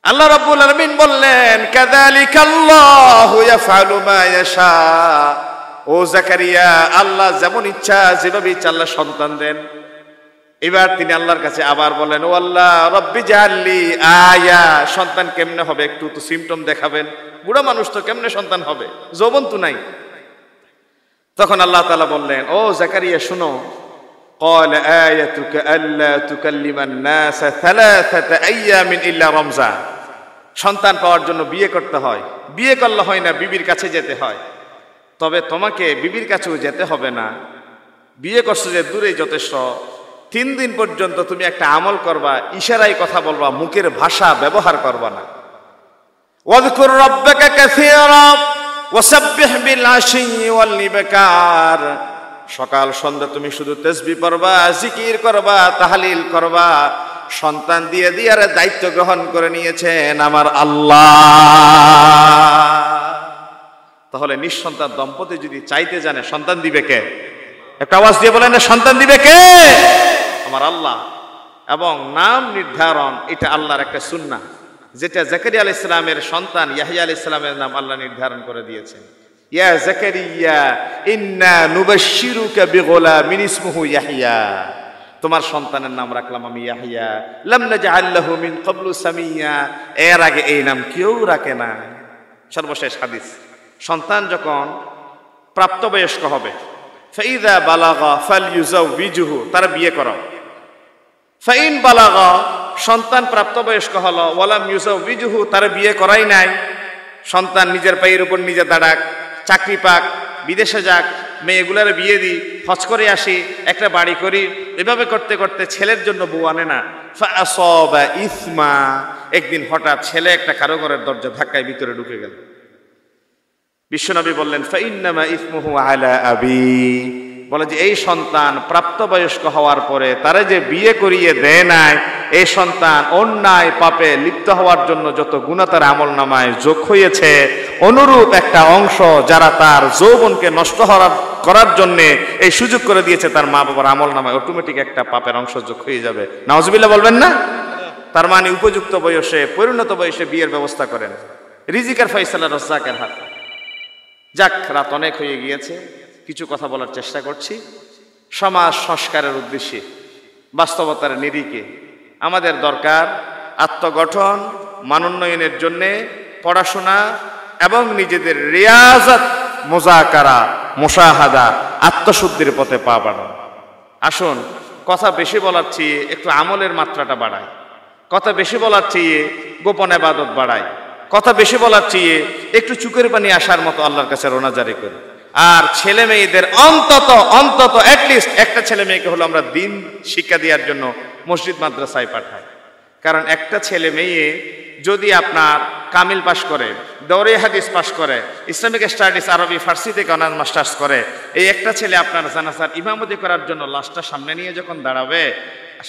আল্লাহ রাব্বুল আলামিন বললেন, কাযালিকাল্লাহু ইয়াফআলু মা ইয়াশা। ও জাকারিয়া, আল্লাহ যেমন ইচ্ছা, যেভাবে ইচ্ছা আল্লাহ সন্তান দেন। এবার তিনি আল্লাহর কাছে আবার বলেন, ও আল্লাহ রব্বি জাআললি আয়া। সন্তান কেমনে হবে? একটু তো সিমটম দেখাবেন। বুড়া মানুষ তো কেমনে সন্তান হবে? যৌবন তো নাই। তখন আল্লাহ তাআলা বললেন, ও জাকারিয়া শুনো, قال آيتك ألا تكلم الناس 3 أيام إلا رمزا। সন্তান পাওয়ার জন্য বিয়ে করতে হয়। বিয়ে করলে হয় না, বিবির কাছে যেতে হয়। তবে তোমাকে বিবির কাছেও যেতে হবে না। বিয়ে করছো যে দূরেই যথেষ্ট। 3 দিন পর্যন্ত তুমি একটা আমল করবা, ইশারায় কথা বলবা, মুখের ভাষা ব্যবহার করবা না। ওয়াযকুর রাব্বাকা কাসীরা ওয়াসাব্বিহ বিল আশিয়্যি ওয়াল ইবকার। সকাল সন্ধ্যা তুমি শুধু তাসবিহ পড়বা, জিকির করবা, তাহলিল করবা। সন্তান দিয়ে দিয়ার দায়িত্ব গ্রহণ করে নিয়েছেন আমার আল্লাহ। তাহলে নিঃসন্তান দম্পতি যদি চাইতে জানে সন্তান দিবে কে? একটা আওয়াজ দিয়ে বলেন না, সন্তান দিবে কে? আমার আল্লাহ। এবং নাম নির্ধারণ এটা আল্লাহর একটা সুন্নাহ, যেটা জাকারিয়া আলাইহিস সালামের সন্তান ইয়াহইয়া আলাইহিস সালামের নাম আল্লাহ নির্ধারণ করে দিয়েছেন। ইয়া জাকারিয়া ইন্না নুবাশশিরুকা বিগুলামিন ইসমুহু ইয়াহইয়া, তোমার সন্তানের নাম রাখলাম আমি ইয়াহইয়া। লাম নাজআল লাহু মিন ক্বাবলু সামিয়্যা, এর আগে এই নাম কেউ রাখে না। সর্বশেষ হাদিস, সন্তান যখন প্রাপ্তবয়স্ক হবে, ফাইযা বালাগা ফালইউযাওবিজুহু, তারা বিয়ে করাও। ফাইন বালাগা, সন্তান প্রাপ্তবয়স্ক হলো, ওয়ালাম ইউযাওবিজুহু, তারা বিয়ে করাই নাই। সন্তান নিজের পায়ের উপর নিজে দাঁড়াক, চাকরি পাক, বিদেশে যাক, মেয়েগুলার বিয়ে দিই, হজ করে আসি, একটা বাড়ি করি, এভাবে করতে করতে ছেলের জন্য বউ আনে না। ফাআসাবা ইসমা, একদিন হঠাৎ ছেলে একটা কারো ঘরের দরজা ধাক্কায় ভিতরে ঢুকে গেল। বিশ্বনবী বললেন ফাইন্নামা ইসমুহু আলা আবি, বলে যে এই সন্তান প্রাপ্তবয়স্ক হওয়ার পরে তারা যে বিয়ে করিয়ে দেয় নাই, এই সন্তান অন্যায় পাপে লিপ্ত হওয়ার জন্য যত গুনাহ তার আমলনামায় যোগ হয়েছে, অনুরূপ একটা অংশ যারা তার যৌবনকে নষ্ট করার জন্য এই সুযোগ করে দিয়েছে, তার মা বাবার আমলনামায় অটোমেটিক একটা পাপের অংশ যোগ হয়ে যাবে। নাউজুবিল্লাহ বলবেন না? তার মানে উপযুক্ত বয়সে, পরিণত বয়সে বিয়ের ব্যবস্থা করেন। রিজিকের ফয়সালা রাজ্জাকের হাতে। যাক, রাত অনেক হয়ে গিয়েছে, কিছু কথা বলার চেষ্টা করছি। সমাজ সংস্কারের উদ্দেশ্যে, বাস্তবতার নিরিখে আমাদের দরকার আত্মগঠন, মানোন্নয়নের জন্যে পড়াশোনা এবং নিজেদের রিয়াজত, মুজাকারা, মুশাহাদা, আত্মশুদ্ধির পথে পা বাড়ানো। আসুন, কথা বেশি বলার চেয়ে একটু আমলের মাত্রাটা বাড়াই, কথা বেশি বলার চেয়ে গোপন ইবাদত বাড়াই, কথা বেশি বলার চেয়ে একটু চুকের পানি আসার মতো আল্লাহর কাছে রোনাজারি করি। আর ছেলে মেয়েদের অন্তত অ্যাটলিস্ট একটা ছেলে মেয়েকে হলো আমরা দিন শিক্ষা দেওয়ার জন্য মসজিদ মাদ্রাসায় পাঠাই। কারণ একটা ছেলে মেয়ে যদি আপনার কামিল পাশ করে, দৌরে হাদিস পাশ করে, ইসলামিক স্টাডিজ আরবি ফার্সি থেকে অনার্স মাস্টার্স করে, এই একটা ছেলে আপনার জানাজার ইমামতি করার জন্য লাশটা সামনে নিয়ে যখন দাঁড়াবে,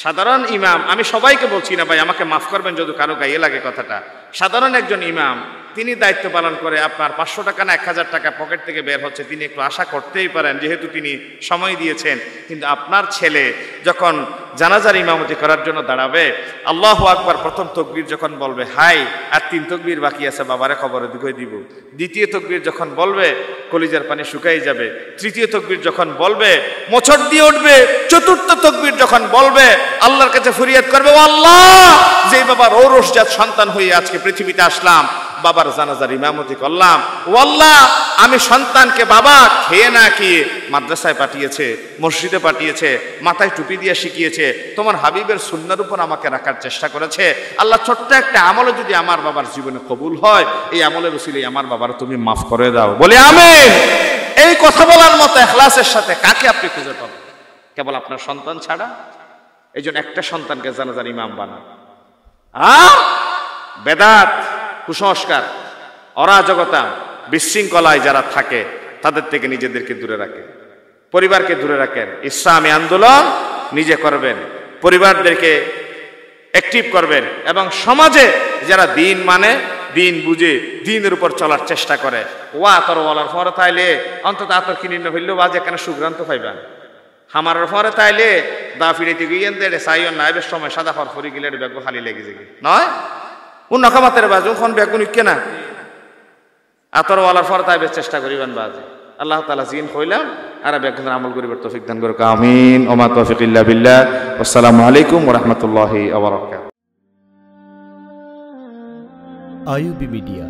সাধারণ ইমাম, আমি সবাইকে বলছি না ভাই, আমাকে মাফ করবেন যদি কারো গায়ে লাগে কথাটা, সাধারণ একজন ইমাম তিনি দায়িত্ব পালন করে আপনার 500 টাকা না 1000 টাকা পকেট থেকে বের হচ্ছে, তিনি একটু আশা করতেই পারেন যেহেতু তিনি সময় দিয়েছেন। কিন্তু আপনার ছেলে যখন জানাজার ইমামতি করার জন্য দাঁড়াবে, আল্লাহু আকবার প্রথম তাকবীর যখন বলবে, হাই আর 3 তাকবীর বাকি আছে, বাবারে খবরে দিকে দিব। দ্বিতীয় তাকবীর যখন বলবে, কলিজার পানি শুকাই যাবে। তৃতীয় তাকবীর যখন বলবে, মোচড় দিয়ে উঠবে। চতুর্থ তাকবীর যখন বলবে, আল্লাহর কাছে ফরিয়াদ করবে, ও আল্লাহ, যে বাবার ঔরসজাত সন্তান হয়ে আজকে পৃথিবীতে আসলাম, বাবার জানাজার ইমামতি করলাম, ও আল্লাহ, আমি সন্তানকে বাবা খেয়ে না খেয়ে মাদ্রাসায় পাঠিয়েছে, মসজিদে পাঠিয়েছে, মাথায় টুপি দিয়ে শিখিয়েছে, তোমার হাবিবের সুন্নাহর উপর আমাকে রাখার চেষ্টা করেছে। আল্লাহ, ছোট্ট একটা আমলও যদি আমার বাবার জীবনে কবুল হয়, এই আমলের উসিলে আমার বাবার তুমি মাফ করে দাও, বলে আমিন। এই কথা বলার মতো ইখলাসের সাথে কাকে আপনি খুঁজে পাবেন? কেবল আপনার সন্তান ছাড়া। এই জন্য একটা সন্তানকে জানাজার ইমাম বানান। বেদাত, কুসংস্কার, অরাজকতা, বিশৃঙ্খলায় যারা থাকে তাদের থেকে নিজেদেরকে দূরে রাখেন, পরিবারকে দূরে রাখেন। ইসলামী আন্দোলন নিজে করবেন, পরিবারদেরকে অ্যাক্টিভ করবেন, এবং সমাজে যারা দিন মানে, দিন বুঝে, দিনের উপর চলার চেষ্টা করে, ওয়া আতর ওয়ালার ফরে তাইলে অন্তত আতর কিনে হইলেও বাজ এখানে সুগ্রান্ত পাইবেন। হামার ফরে তাইলে দা ফিরেতে গিয়েন দে সাইয়ন নাইবের সময় সাদা ফরফরি গিলে ব্যাগ খালি লেগে যাবে নয়, উন্নকামাতের বাজু খন ব্যাগুন ইকে না আতর ওয়ালার ফরে তাইবের চেষ্টা করিবেন বাজে। আল্লাহ তাআলা জিন কইলাম আর ব্যাগুনের আমল করিবার তৌফিক দান করুক, আমিন। ওমা তৌফিক ইল্লা বিল্লাহ। আসসালামু আলাইকুম ওয়া রাহমাতুল্লাহি ওয়া বারাকাতুহু। IUB media